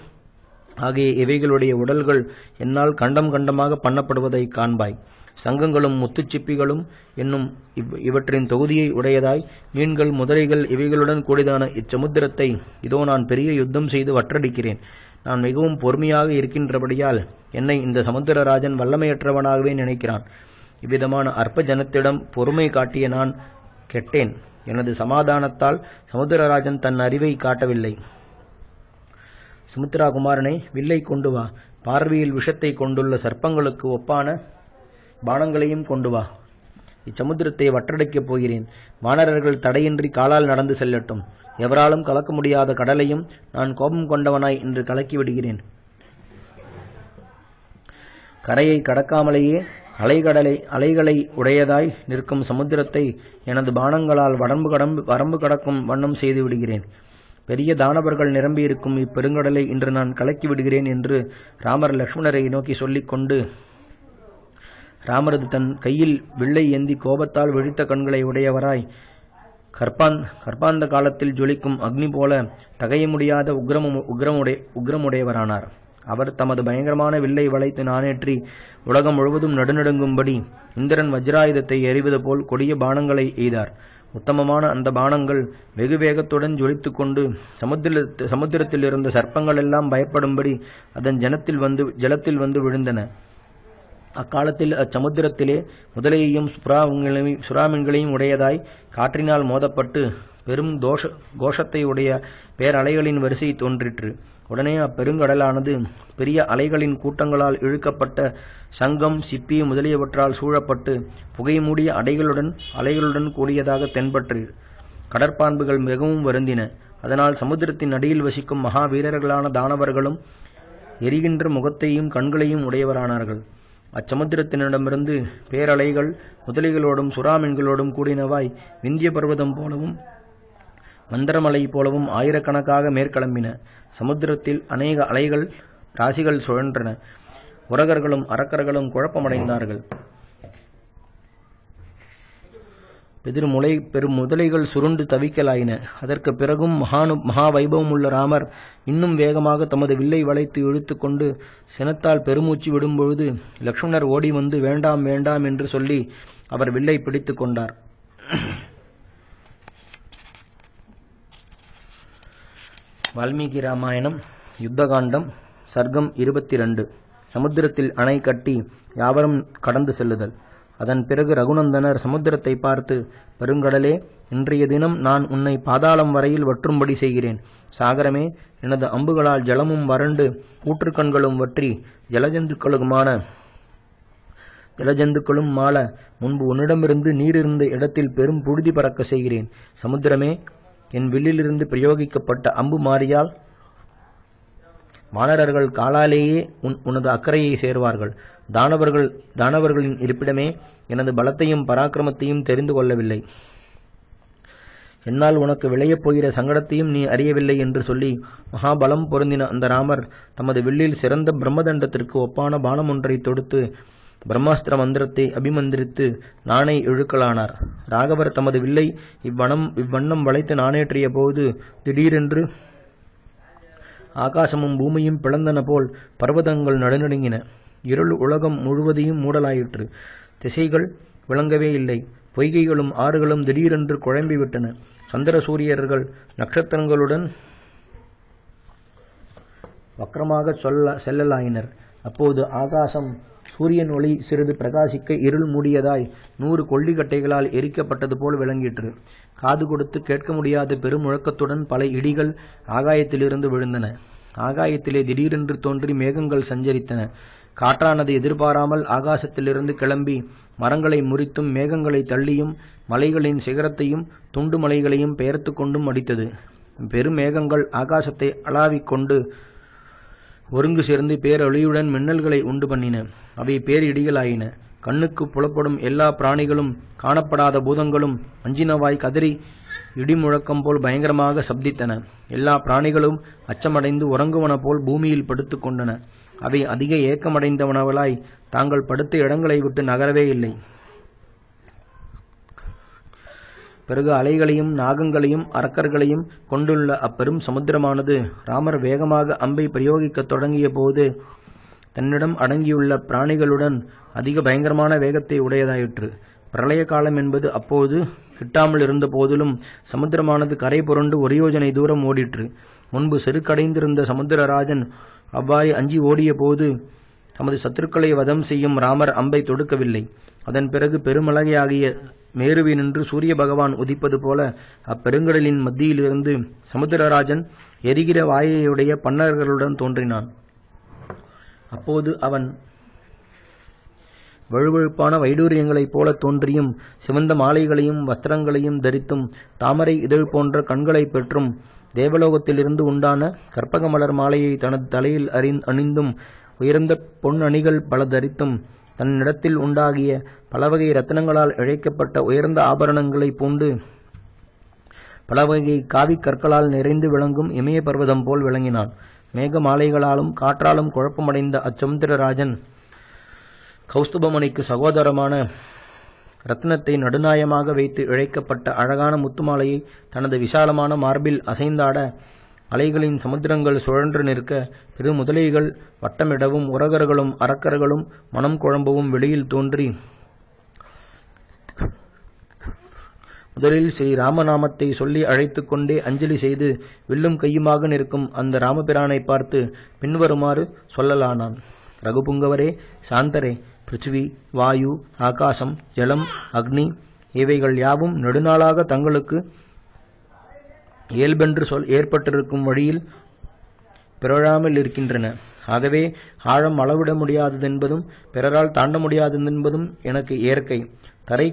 ஆகிய இவைகளுடைய உடல்கள் என்னால் கண்டம் கண்டமாக பண்ணப்படுவதை காண்பாய். சங்கங்களும் முத்துச்சிப்பிகளும் என்னும் இவற்றின் தொகுதியை உடையதாய் மீன்கள், முதலைகள் இவைகளுடன் கூடியதான இச்சமுத்திரத்தை இதோ நான் பெரிய யுத்தம் செய்து வற்றடிக்கிறேன். நான் மிகவும் பொறுமையாக இருக்கின்றபடியால் என்னை இந்த சமுத்திரராஜன் வல்லமையற்றவனாகவே நினைக்கிறான். இவ்விதமான அற்ப ஜனத்திடம் பொறுமை காட்டிய நான் கெட்டேன். எனது சமாதானத்தால் சமுத்திரராஜன் தன் அறிவை காட்டவில்லை. சுமித்ரா குமாரனை, வில்லை கொண்டு வா. பார்வையில் விஷத்தை கொண்டுள்ள சர்ப்பங்களுக்கு ஒப்பான பானங்களையும் கொண்டு வா. இச்சமுத்திரத்தை வற்றடைக்கப் போகிறேன். வானரர்கள் தடையின்றி காலால் நடந்து செல்லட்டும். எவராலும் கலக்க முடியாத கடலையும் நான் கோபம் கொண்டவனாய் இன்று கலக்கி விடுகிறேன். கரையை கடக்காமலேயே அலைகளை உடையதாய் நிற்கும் சமுத்திரத்தை எனது பானங்களால் வரம்பு கடக்கும் வண்ணம் செய்து விடுகிறேன். பெரிய தானவர்கள் நிரம்பியிருக்கும் இப்பெருங்கடலை இன்று நான் கலக்கி விடுகிறேன் என்று ராமர் லக்ஷ்மணரை நோக்கி சொல்லிக் கொண்டு ராமரது தன் கையில் வில்லை ஏந்தி கோபத்தால் விழித்த கண்களை உடையவராய் கர்ப்பாந்த காலத்தில் ஜொலிக்கும் அக்னி போல தகைய முடியாத உக்ரமுடையவரானார். அவர் தமது பயங்கரமான வில்லை வளைத்து நானேற்றி உலகம் முழுவதும் நடுநடுங்கும்படி இந்திரன் வஜ்ராயுதத்தை எறிவது போல் கொடிய பானங்களை எய்தார். உத்தமமான அந்த பானங்கள் வெகு வேகத்துடன் ஜொலித்துக் கொண்டு சமுத்திரத்தில் இருந்த சர்ப்பங்கள் எல்லாம் பயப்படும்படி அதன் ஜலத்தில் வந்து விழுந்தன. அக்காலத்தில் அச்சமுத்திரத்திலே முதலையையும் சுறாமீன்களையும் உடையதாய் காற்றினால் மோதப்பட்டு பெரும் கோஷத்தை உடைய பேரலைகளின் வரிசை தோன்றிற்று. உடனே அப்பெருங்கடலானது பெரிய அலைகளின் கூட்டங்களால் இழுக்கப்பட்ட சங்கம், சிப்பி முதலியவற்றால் சூழப்பட்டு புகை மூடிய அலைகளுடன் கூடியதாக தென்பற்று. கடற்பான்புகள் மிகவும் வருந்தின. அதனால் சமுத்திரத்தின் அடியில் வசிக்கும் மகா வீரர்களான தானவர்களும் எரிகின்ற முகத்தையும் கண்களையும் உடையவரானார்கள். அச்சமுத்திரத்தினிடமிருந்து பேரலைகள் முதலிகளோடும் சுறாமீன்களோடும் கூடினவாய் விந்திய பர்வதம் போலவும் மந்திரமலை போலவும் ஆயிரக்கணக்காக மேற்கிளம்பின. சமுத்திரத்தில் அநேக அலைகள் ராசிகள் சுழன்றன. உரகர்களும் அரக்கர்களும் குழப்பமடைந்தார்கள். பெரும் முதலைகள் சுருண்டு தவிக்கலாயின. அதற்கு பிறகும் மகா வைபவம் உள்ள ராமர் இன்னும் வேகமாக தமது வில்லை வளைத்து இழுத்து கொண்டு சினத்தால் பெருமூச்சு விடும்பொழுது லக்ஷ்மணர் ஓடி வந்து வேண்டாம் வேண்டாம் என்று சொல்லி அவர் வில்லை பிடித்து கொண்டார். வால்மீகி ராமாயணம் யுத்தகாண்டம் சர்க்கம் 22. சமுத்திரத்தில் அணை கட்டி யாவரும் கடந்து செல்லுதல். அதன் பிறகு ரகுநந்தனர் சமுத்திரத்தை பார்த்து, பெருங்கடலே, இன்றைய தினம் நான் உன்னை பாதாளம் வரையில் வற்றும்படி செய்கிறேன். சாகரமே, எனது அம்புகளால் ஜலமும் வறண்டு ஊற்றுக்கண்களும் வற்றி ஜலஜந்துக்களும் மாள முன்பு உன்னிடமிருந்து நீரிருந்த இடத்தில் பெரும் புழுதி பறக்க செய்கிறேன். சமுத்திரமே, என் வில்லிலிருந்து பிரயோகிக்கப்பட்ட அம்பு மாறியால் வானரர்கள் காலாலேயே உனது அக்கறையை சேர்வார்கள். தானவர்களின் இருப்பிடமே, எனது பலத்தையும் பராக்கிரமத்தையும் தெரிந்து கொள்ளவில்லை. என்னால் உனக்கு விளையப் போகிற சங்கடத்தையும் நீ அறியவில்லை என்று சொல்லி மகாபலம் பொருந்தின அந்த ராமர் தமது வில்லில் சிறந்த பிரம்மதண்டத்திற்கு ஒப்பான பானம் ஒன்றை தொடுத்து பிரம்மாஸ்திர மந்திரத்தை அபிமந்திரித்து நாணை இழுக்கலானார். ராகவர் தமது வில்லை இவ்வண்ணம் வளைத்து நாணேற்றிய போது திடீரென்று ஆகாசமும் பூமியும் பிளந்தன போல் பர்வதங்கள் நடுநடுங்கின. இருள் உலகம் முழுவதையும் மூடலாயிற்று. திசைகள் விளங்கவே இல்லை. பொய்கைகளும் ஆறுகளும் திடீரென்று குழம்பிவிட்டன. சந்திர சூரியர்கள் நட்சத்திரங்களுடன் வக்கரமாக செல்லலாயினர். அப்போது ஆகாசம் சூரியன் ஒளி சிறிது பிரகாசிக்க இருள் மூடியதாய் 100 கொள்ளிக்கட்டைகளால் எரிக்கப்பட்டது போல் விளங்கிற்று. காது கொடுத்து கேட்க முடியாத பெருமுழக்கத்துடன் பல இடிகள் ஆகாயத்திலிருந்து விழுந்தன. ஆகாயத்திலே திடீரென்று தோன்றி மேகங்கள் சஞ்சரித்தன. காற்றானது எதிர்பாராமல் ஆகாசத்திலிருந்து கிளம்பி மரங்களை முறித்தும் மேகங்களை தள்ளியும் மலைகளின் சிகரத்தையும் துண்டு மலைகளையும் பெயர்த்து கொண்டும் அடித்தது. பெருமேகங்கள் ஆகாசத்தை அளாவிக் கொண்டு ஒருங்கு சேர்ந்து பேரொளியுடன் மின்னல்களை உண்டு பண்ணின. அவை பேரிடிகளாயின. கண்ணுக்கு புலப்படும் எல்லா பிராணிகளும் காணப்படாத பூதங்களும் அஞ்சினவாய் கதறி இடிமுழக்கம் போல் பயங்கரமாக சப்தித்தன. எல்லா பிராணிகளும் அச்சமடைந்து உறங்குவன போல் பூமியில் படுத்து கொண்டன. அவை அதிக ஏக்கமடைந்தவனவளாய் தாங்கள் படுத்த இடங்களை விட்டு நகரவே இல்லை. பிறகு அலைகளையும் நாகங்களையும் அரக்கர்களையும் கொண்டுள்ள அப்பெரும் சமுத்திரமானது ராமர் வேகமாக அம்பை பிரயோகிக்கத் தொடங்கிய போது தன்னிடம் அடங்கியுள்ள பிராணிகளுடன் அதிக பயங்கரமான வேகத்தை உடையதாயிற்று. பிரளய காலம் என்பது அப்போது கிட்டாமல் இருந்த போதிலும் சமுத்திரமானது கரை புரண்டு ஒரு யோஜனை தூரம் ஓடிற்று. முன்பு செருக்கடைந்திருந்த சமுத்திரராஜன் அவ்வாறு அஞ்சி ஓடிய போது தமது சத்துருக்களை வதம் செய்யும் ராமர் அம்பை தொடுக்கவில்லை. அதன் பிறகு பெருமலையாகிய மேருவினின்று சூரிய பகவான் உதிப்பது போல அப்பெருங்கடலின் மத்தியிலிருந்து சமுத்திரராஜன் எரிகிற வாயையுடைய பன்னர்களுடன் தோன்றினான். அப்போது அவன் வழுவழுப்பான வைடூரியங்களைப் போல தோன்றியும் சிவந்த மாலைகளையும் வஸ்திரங்களையும் தரித்தும் தாமரை இதழ் போன்ற கண்களை பெற்றும் தேவலோகத்திலிருந்து உண்டான கற்பக மலர் மாலையை தனது தலையில் அணிந்தும் உயர்ந்த பொன் அணிகள் பல தரித்தும் தன்னிடத்தில் உண்டாகிய பலவகை ரத்தினங்களால் இழைக்கப்பட்ட உயர்ந்த ஆபரணங்களை பூண்டு பலவகை காவிக் கற்களால் நிறைந்து விளங்கும் இமய பர்வதம் போல் விளங்கினான். மேக மாலைகளாலும் காற்றாலும் குழப்பமடைந்த அச்சமுத்திரராஜன் கௌஸ்துபமணிக்கு சகோதரமான ரத்னத்தை நடுநாயமாக வைத்து இழைக்கப்பட்ட அழகான முத்துமாலையை தனது விசாலமான மார்பில் அசைந்தாட அலைகளின் சமுத்திரங்கள் சுழன்று நிற்க பெரு முதலைகள் வட்டமிடவும் உரகர்களும் அரக்கர்களும் மனம் குழம்பவும் வெளியில் தோன்றி முதலில் ஸ்ரீ ராமநாமத்தை சொல்லி அழைத்துக் கொண்டே அஞ்சலி செய்து வில்லும் கையுமாக நிற்கும் அந்த ராமபிரானை பார்த்து பின்வருமாறு சொல்லலானான். ரகுபுங்கவரே, சாந்தரே, பிருத்திவி, வாயு, ஆகாசம், ஜலம், அக்னி இவைகள் யாவும் நெடுநாளாக தங்களுக்கு இயல்பென்று ஏற்பட்டிருக்கும் வழியில் பிறழாமல் இருக்கின்றன. ஆகவே ஆழம் அளவிட முடியாததென்பதும் பிறரால் தாண்ட முடியாததென்பதும் எனக்கு இயற்கை. தரை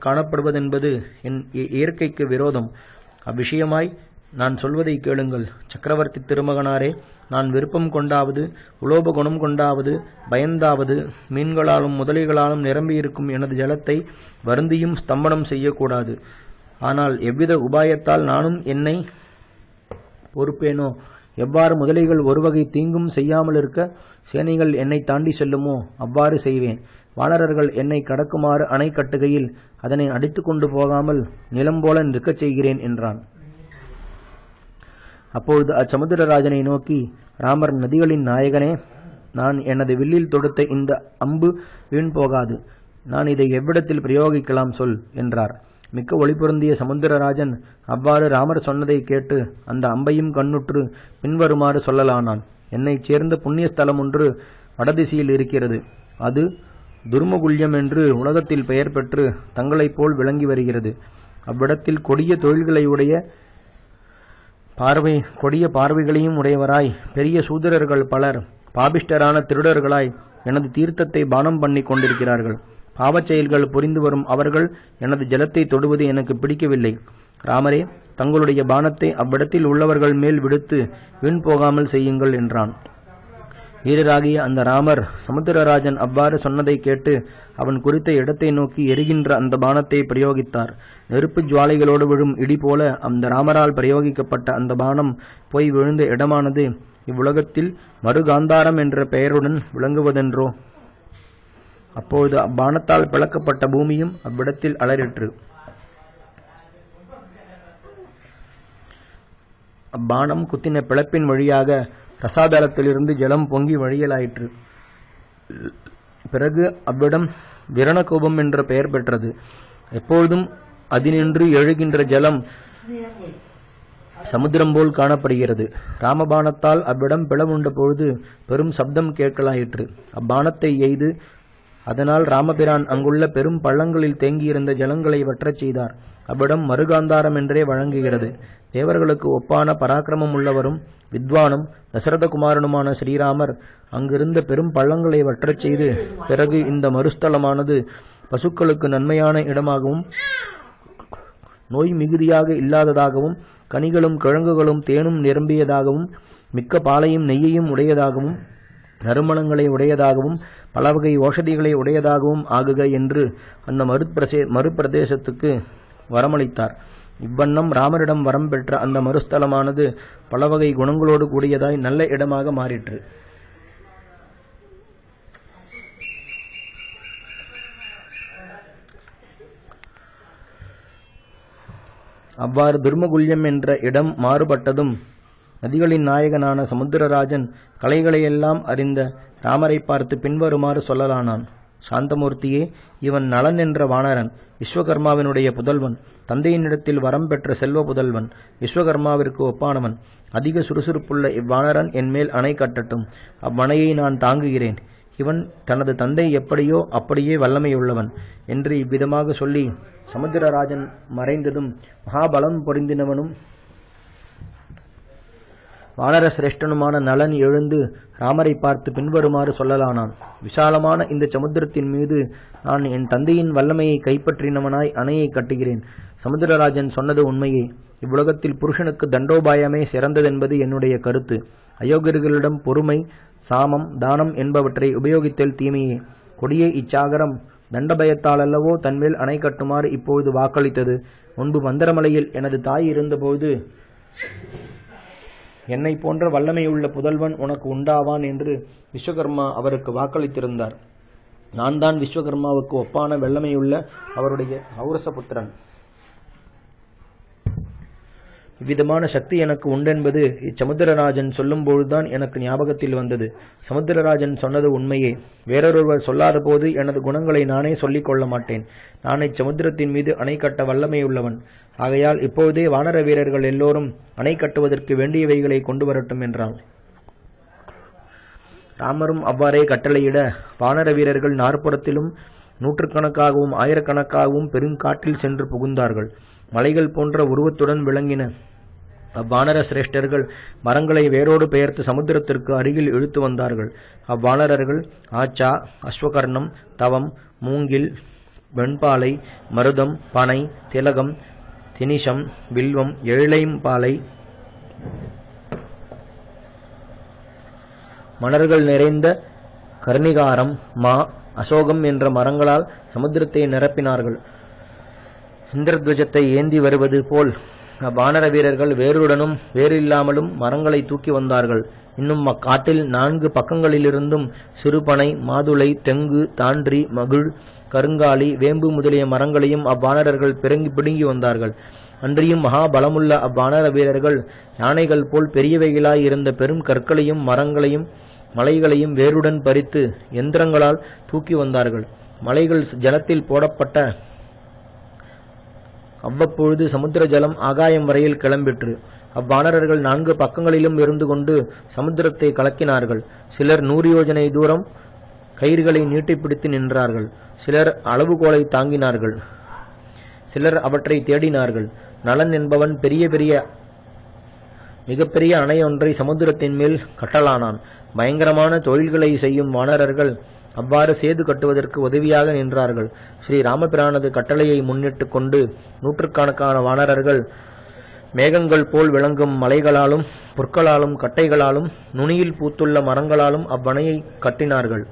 காணப்படுவதென்பது என் இயற்கைக்கு விரோதம். அவ்விஷயமாய் நான் சொல்வதை கேளுங்கள். சக்கரவர்த்தி திருமகனாரே, நான் விருப்பம் கொண்டாவது உலோப குணம் கொண்டாவது பயந்தாவது மீன்களாலும் முதலைகளாலும் நிரம்பியிருக்கும் எனது ஜலத்தை வருந்தியும் ஸ்தம்பனம் செய்யக்கூடாது. ஆனால் எவ்வித உபாயத்தால் நானும் என்னை பொறுப்பேனோ, எவ்வாறு முதலைகள் ஒருவகை தீங்கும் செய்யாமல் இருக்க சேனைகள் என்னை தாண்டி செல்லுமோ அவ்வாறு செய்வேன். வானரர்கள் என்னை கடக்குமாறு அணை கட்டுகையில் அதனை அடித்துக் கொண்டு போகாமல் நிலம் போல நிற்கச் செய்கிறேன் என்றான். அப்பொழுது அச்சமுத்திரராஜனை நோக்கி ராமர், நதிகளின் நாயகனே, நான் எனது வில்லில் தொடுத்த இந்த அம்பு வீண் போகாது. நான் இதை எவ்விடத்தில் பிரயோகிக்கலாம் சொல் என்றார். மிக்க ஒளி பொருந்திய சமுத்திரராஜன் அவ்வாறு ராமர் சொன்னதை கேட்டு அந்த அம்பையும் கண்ணுற்று பின்வருமாறு சொல்லலானான். என்னைச் சேர்ந்த புண்ணிய ஸ்தலம் ஒன்று வடதிசையில் இருக்கிறது. அது துர்மகுல்யம் என்று உலகத்தில் பெயர் பெற்று தங்களைப் போல் விளங்கி வருகிறது. அவ்விடத்தில் கொடிய தொழில்களை உடைய கொடிய பார்வைகளையும் உடையவராய் பெரிய சூதரர்கள் பலர் பாபிஷ்டரான திருடர்களாய் எனது தீர்த்தத்தை பானம் பண்ணி கொண்டிருக்கிறார்கள். பாவச் செயல்கள் புரிந்து வரும் அவர்கள் எனது ஜலத்தை தொடுவது எனக்கு பிடிக்கவில்லை. ராமரே, தங்களுடைய பானத்தை அவ்விடத்தில் உள்ளவர்கள் மேல் விடுத்து வீண் போகாமல் செய்யுங்கள் என்றான். வீரராகிய அந்த ராமர் சமுத்திரராஜன் அவ்வாறு சொன்னதை கேட்டு அவன் குறித்த இடத்தை நோக்கி எரிகின்ற அந்த பானத்தை பிரயோகித்தார். நெருப்பு ஜுவாலைகளோடு விழும் இடி போல அந்த ராமரால் பிரயோகிக்கப்பட்ட அந்த பானம் போய் விழுந்த இடமானது இவ்வுலகத்தில் மறுகாந்தாரம் என்ற பெயருடன் விளங்குவதென்றோ. அப்போது அப்பானத்தால் பிளக்கப்பட்ட பூமியும் அவ்விடத்தில் அலறிற்று. அப்பானம் குத்தின பிளப்பின் வழியாக ரசாதலத்திலிருந்து ஜலம் பொங்கி வழியலாயிற்று. பிறகு அவ்விடம் விரணகோபம் என்ற பெயர் பெற்றது. எப்பொழுதும் அதினின்று எழுகின்ற ஜலம் சமுத்திரம் போல் காணப்படுகிறது. ராமபாணத்தால் அவ்விடம் பிளவுண்ட பொழுது பெரும் சப்தம் கேட்கலாயிற்று. அப்பானத்தை எய்து அதனால் ராமபிரான் அங்குள்ள பெரும் பள்ளங்களில் தேங்கியிருந்த ஜலங்களை வற்றச் செய்தார். அவ்விடம் மறுகாந்தாரம் என்றே வழங்குகிறது. தேவர்களுக்கு ஒப்பான பராக்கிரமம் உள்ளவரும் வித்வானும் தசரதகுமாரனுமான ஸ்ரீராமர் அங்கிருந்த பெரும் பள்ளங்களை வற்றச் செய்து பிறகு இந்த மறுஸ்தலமானது பசுக்களுக்கு நன்மையான இடமாகவும் நோய் மிகுதியாக இல்லாததாகவும் கனிகளும் கிழங்குகளும் தேனும் நிரம்பியதாகவும் மிக்க பாலையும் நெய்யையும் உடையதாகவும் நறுமணங்களை உடையதாகவும் பலவகை ஓஷதிகளை உடையதாகவும் ஆகுக என்று அந்த மறுபிரதேசத்துக்கு வரமளித்தார். இவ்வண்ணம் ராமரிடம் வரம் பெற்ற அந்த மறுஸ்தலமானது பலவகை குணங்களோடு கூடியதாய் நல்ல இடமாக மாறிற்று. அவ்வாறு துர்மகுல்யம் என்ற இடம் மாறுபட்டதும் நதிகளின் நாயகனான சமுத்திரராஜன் கலைகளையெல்லாம் அறிந்த ராமரை பார்த்து பின்வருமாறு சொல்லலானான். சாந்தமூர்த்தியே, இவன் நலன் என்ற வானரன் விஸ்வகர்மாவினுடைய புதல்வன். தந்தையினிடத்தில் வரம் பெற்ற செல்வ புதல்வன். விஸ்வகர்மாவிற்கு ஒப்பானவன். அதிக சுறுசுறுப்புள்ள இவ்வானரன் என்மேல் அணை கட்டட்டும். அவ்வணையை நான் தாங்குகிறேன். இவன் தனது தந்தை எப்படியோ அப்படியே வல்லமையுள்ளவன் என்று இவ்விதமாக சொல்லி சமுத்திரராஜன் மறைந்ததும் மகாபலம் பொருந்தினவனும் வானர சிரேஷ்டனுமான நலன் எழுந்து ராமரை பார்த்து பின்வருமாறு சொல்லலானான். விசாலமான இந்த சமுத்திரத்தின் மீது நான் என் தந்தையின் வல்லமையை கைப்பற்றினவனாய் அணையை கட்டுகிறேன். சமுத்திரராஜன் சொன்னது உண்மையே. இவ்வுலகத்தில் புருஷனுக்கு தண்டோபாயமே சிறந்ததென்பது என்னுடைய கருத்து. அயோக்கியர்களிடம் பொறுமை, சாமம், தானம் என்பவற்றை உபயோகித்தல் தீமையே. கொடிய இச்சாகரம் தண்டபயத்தாலல்லவோ தன்மேல் அணை கட்டுமாறு இப்பொழுது வாக்களித்தது. முன்பு மந்திரமலையில் எனது தாய் இருந்தபோது என்னை போன்ற வல்லமையுள்ள புதல்வன் உனக்கு உண்டாவான் என்று விஸ்வகர்மா அவருக்கு வாக்களித்திருந்தார். நான் தான் விஸ்வகர்மாவுக்கு ஒப்பான வல்லமையுள்ள அவருடைய ஔரசபுத்திரன். இவ்விதமான சக்தி எனக்கு உண்டென்பது இச்சமுத்திரராஜன் சொல்லும்போதுதான் எனக்கு ஞாபகத்தில் வந்தது. சமுத்திரராஜன் சொன்னது உண்மையே. வேறொருவர் சொல்லாத போது எனது குணங்களை நானே சொல்லிக் கொள்ள மாட்டேன். நான் இச்சமுத்திரத்தின் மீது அணை கட்ட வல்லமையுள்ளவன். ஆகையால் இப்பொழுதே வானர வீரர்கள் எல்லோரும் அணை கட்டுவதற்கு வேண்டியவைகளை கொண்டு வரட்டும் என்றான். ராமரும் அவ்வாறே கட்டளையிட வானர வீரர்கள் நாற்புறத்திலும் நூற்றுக்கணக்காகவும் ஆயிரக்கணக்காகவும் பெருங்காட்டில் சென்று புகுந்தார்கள். மலைகள் போன்ற உருவத்துடன் விளங்கின அவ்வானர சிரேஷ்டர்கள் மரங்களை வேரோடு பெயர்த்து சமுத்திரத்திற்கு அருகில் இழுத்து வந்தார்கள். அவ்வானரர்கள் ஆச்சா, அஸ்வகர்ணம், தவம், மூங்கில், வெண்பாலை, மருதம், பனை, திலகம், தினிஷம், வில்வம், எழிலைம்பாலை, மலர்கள் நிறைந்த கர்ணிகாரம், மா, அசோகம் என்ற மரங்களால் சமுத்திரத்தை நிரப்பினார்கள். இந்திரத்வஜத்தை ஏந்தி வருவது போல் வானர வீரர்கள் வேருடனும் வேறு இல்லாமலும் மரங்களை தூக்கி வந்தார்கள். இன்னும் அக்காட்டில் 4 பக்கங்களிலிருந்தும் சிறுபனை, மாதுளை, தெங்கு, தான்றி, மகிழ், கருங்காலி, வேம்பு முதலிய மரங்களையும் அவ்வானரர்கள் பிடுங்கி வந்தார்கள். அன்றியும் மகாபலமுள்ள அவ்வானர வீரர்கள் யானைகள் போல் பெரியவைகளாய் இருந்த பெரும் கற்களையும் மரங்களையும் மலைகளையும் வேருடன் பறித்து எந்திரங்களால் தூக்கி வந்தார்கள். மலைகள் ஜலத்தில் போடப்பட்ட அவ்வப்பொழுது சமுத்திர ஜலம் ஆகாயம் வரையில் கிளம்பிற்று. அவ்வானரர்கள் 4 பக்கங்களிலும் இருந்து கொண்டு சமுத்திரத்தை கலக்கினார்கள். சிலர் 100 யோஜனை தூரம் கயிறுகளை நீட்டிப்பிடித்து நின்றார்கள். சிலர் அளவுகோலை தாங்கினார்கள். சிலர் அவற்றை தேடினார்கள். நலன் என்பவன் மிகப்பெரிய அணை ஒன்றை சமுத்திரத்தின் மேல் கட்டலானான். பயங்கரமான தொழில்களை செய்யும் வானரர்கள் அவ்வாறு சேது கட்டுவதற்கு உதவியாக நின்றார்கள். ஸ்ரீ ராமபிரானது கட்டளையை முன்னிட்டு கொண்டு நூற்றுக்கணக்கான வானரர்கள் மேகங்கள் போல் விளங்கும் மலைகளாலும் புற்களாலும் கட்டைகளாலும் நுனியில் பூத்துள்ள மரங்களாலும் அவ்வணையை கட்டினார்கள்.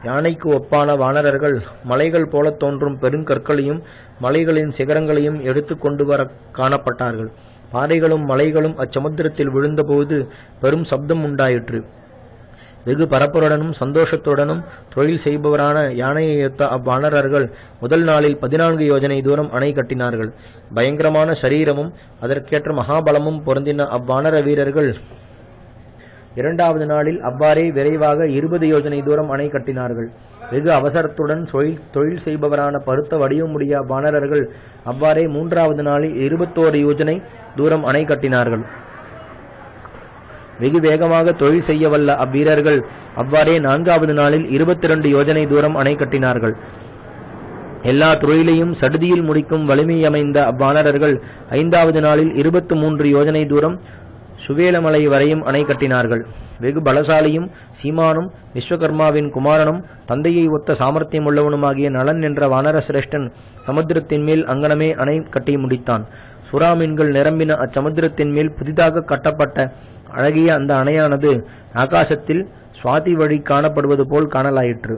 யானைக்கு ஒப்பான வானரர்கள் மலைகள் போல தோன்றும் பெருங்கற்களையும் மலைகளின் சிகரங்களையும் எடுத்து கொண்டு வர காணப்பட்டார்கள். பாறைகளும் மலைகளும் அச்சமுத்திரத்தில் விழுந்தபோது பெரும் சப்தம் உண்டாயிற்று. வெகு பரப்புடனும் சந்தோஷத்துடனும் தொழில் செய்பவரான யானையை ஏற்ற அவ்வானரர்கள் முதல் நாளில் 14 யோஜனை தூரம் அணை கட்டினார்கள். பயங்கரமான சரீரமும் அதற்கேற்ற மகாபலமும் பொருந்தின அவ்வானர வீரர்கள் இரண்டாவது நாளில் அவ்வாறே விரைவாக 20 யோஜனை தூரம் அணை கட்டினார்கள். வெகு அவசரத்துடன் தொழில் செய்பவரான பருத்த வடிவமுடைய வானரர்கள் அவ்வாறே மூன்றாவது நாளில் 21 யோஜனை தூரம் அணை கட்டினார்கள். வெகு வேகமாக தொழில் செய்ய வல்ல அவ்வீரர்கள் அவ்வாறே நான்காவது நாளில் 22 யோஜனை தூரம் அணை கட்டினார்கள். எல்லா தொழிலையும் சடுதியில் முடிக்கும் வலிமையமைந்த அவ்வானரர்கள் ஐந்தாவது நாளில் 23 யோஜனை தூரம் சுவேலமலை வரையும் அணை கட்டினார்கள். வெகு பலசாலியும் சீமானும் விஸ்வகர்மாவின் குமாரனும் தந்தையை ஒத்த சாமர்த்தியம் உள்ளவனுமாகிய நலன் என்ற வானர சிரேஷ்டன் சமுத்திரத்தின் மேல் அங்கனமே அணை கட்டி முடித்தான். சுறாமீன்கள் நிரம்பின அச்சமுத்திரத்தின் மேல் புதிதாக கட்டப்பட்ட அழகிய அந்த அணையானது ஆகாசத்தில் சுவாதி வழி காணப்படுவது போல் காணலாயிற்று.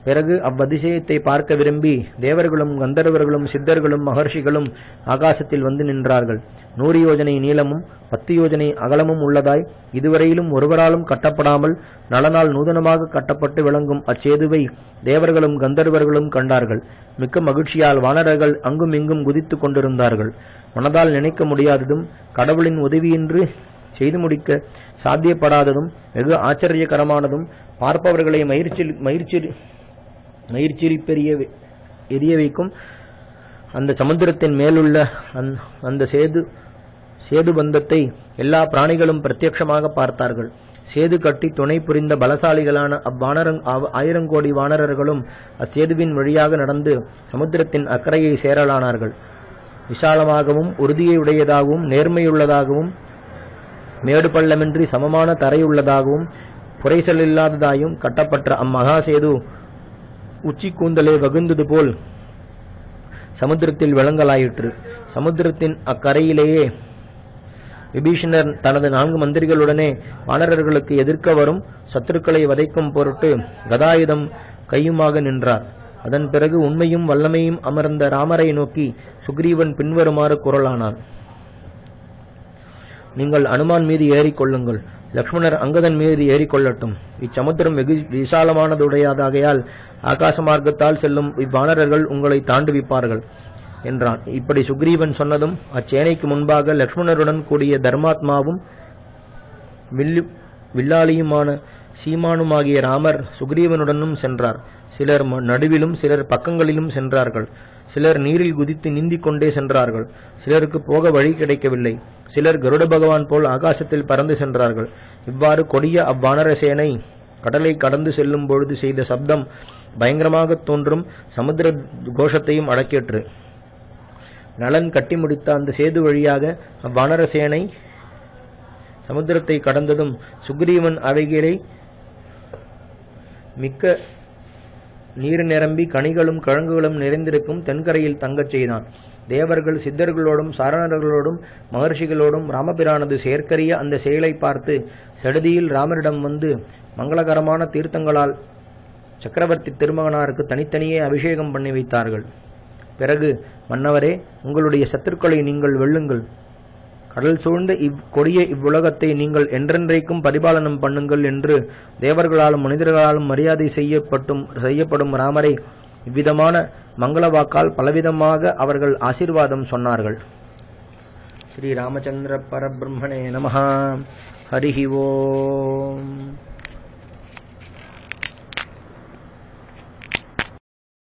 பிறகு அவ்வதிசயத்தை பார்க்க விரும்பி தேவர்களும் கந்தர்வர்களும் சித்தர்களும் மகர்ஷிகளும் ஆகாசத்தில் வந்து நின்றார்கள். 100 யோஜனை நீளமும் 10 யோஜனை அகலமும் உள்ளதாய் இதுவரையிலும் ஒருவராலும் கட்டப்படாமல் நலனால் நூதனமாக கட்டப்பட்டு விளங்கும் அச்சேதுவை தேவர்களும் கந்தர்வர்களும் கண்டார்கள். மிக்க மகிழ்ச்சியால் வானரர்கள் அங்கும் இங்கும் குதித்துக் கொண்டிருந்தார்கள். மனதால் நினைக்க முடியாததும் கடவுளின் உதவியின்றி செய்து முடிக்க சாத்தியப்படாததும் வெகு ஆச்சரியகரமானதும் பார்ப்பவர்களை எரிய வைக்கும் அந்த சமுத்திரத்தின் மேலுள்ள அந்த சேது பந்தத்தை எல்லா பிராணிகளும் பிரத்யட்சமாக பார்த்தார்கள். சேது கட்டி துணை புரிந்த பலசாலிகளான ஆயிரங்கோடி வானரர்களும் அச்சேதுவின் வழியாக நடந்து சமுத்திரத்தின் அக்கறையை சேரலானார்கள். விசாலமாகவும் உறுதியை உடையதாகவும் நேர்மையுள்ளதாகவும் மேடு பள்ளமின்றி சமமான தரையுள்ளதாகவும் புரைசலில்லாததாயும் கட்டப்பட்ட அம்மகாசேது உச்சி கூந்தலை வகுந்தது போல் சமுத்திரத்தில் விளங்கலாயிற்று. சமுத்திரத்தின் அக்கரையிலேயே விபீஷணர் தனது 4 மந்திரிகளுடனே வானரர்களுக்கு எதிர்க்க வரும் சத்துருக்களை வதைக்கும் பொருட்டு கதாயுதம் கையுமாக நின்றார். அதன் பிறகு உண்மையும் வல்லமையும் அமர்ந்த ராமரை நோக்கி சுக்ரீவன் பின்வருமாறு குரலானான். நீங்கள் அனுமான் மீது ஏறிக்கொள்ளுங்கள், லக்ஷ்மணர் அங்கதன் மீது ஏறிக்கொள்ளட்டும். இச்சமுத்திரம் வெகு விசாலமானதுடையதாகையால் ஆகாச மார்க்கத்தால் செல்லும் இவ்வானரர்கள் உங்களை தாண்டுவிப்பார்கள் என்றான். இப்படி சுக்ரீவன் சொன்னதும் அச்சேனைக்கு முன்பாக லக்ஷ்மணருடன் கூடிய தர்மாத்மாவும் வில்லாளியுமான சீமானுமாகிய ராமர் சுக்ரீவனுடனும் சென்றார். சிலர் நடுவிலும் சிலர் பக்கங்களிலும் சென்றார்கள். சிலர் நீரில் குதித்து நீந்திக் கொண்டே சென்றார்கள். சிலருக்கு போக வழி கிடைக்கவில்லை. சிலர் கருட பகவான் போல் ஆகாசத்தில் பறந்து சென்றார்கள். இவ்வாறு கொடிய அவ்வானர சேனை கடலை கடந்து செல்லும் பொழுது செய்த சப்தம் பயங்கரமாக தோன்றும் சமுத்திர கோஷத்தையும் அடக்கிற்று. நலன் கட்டி முடித்த அந்த சேது வழியாக அவ்வானர சேனை சமுத்திரத்தை கடந்ததும் சுக்ரீவன் அவைகளை மிக்க நீர் நிரம்பி கனிகளும் கிழங்குகளும் நிறைந்திருக்கும் தென்கரையில் தங்கச் செய்தான். தேவர்கள் சித்தர்களோடும் சாரணர்களோடும் மகர்ஷிகளோடும் ராமபிரானது செயற்கரிய அந்த செயலை பார்த்து சடுதியில் ராமரிடம் வந்து மங்களகரமான தீர்த்தங்களால் சக்கரவர்த்தி திருமகனாருக்கு தனித்தனியே அபிஷேகம் பண்ணி வைத்தார்கள். பிறகு, மன்னவரே, உங்களுடைய சத்துருக்களை நீங்கள் வெல்லுங்கள், கடல் சூழ்ந்த கொடிய இவ்வுலகத்தை நீங்கள் என்றென்றைக்கும் பரிபாலனம் பண்ணுங்கள் என்று தேவர்களாலும் மனிதர்களாலும் மரியாதை செய்யப்படும் ராமரை இவ்விதமான மங்கள வாக்கால் பலவிதமாக அவர்கள் ஆசீர்வாதம் சொன்னார்கள். ஸ்ரீ ராமச்சந்திர பரபிரம்மணே நமஹ. ஹரிஹி ஓம்.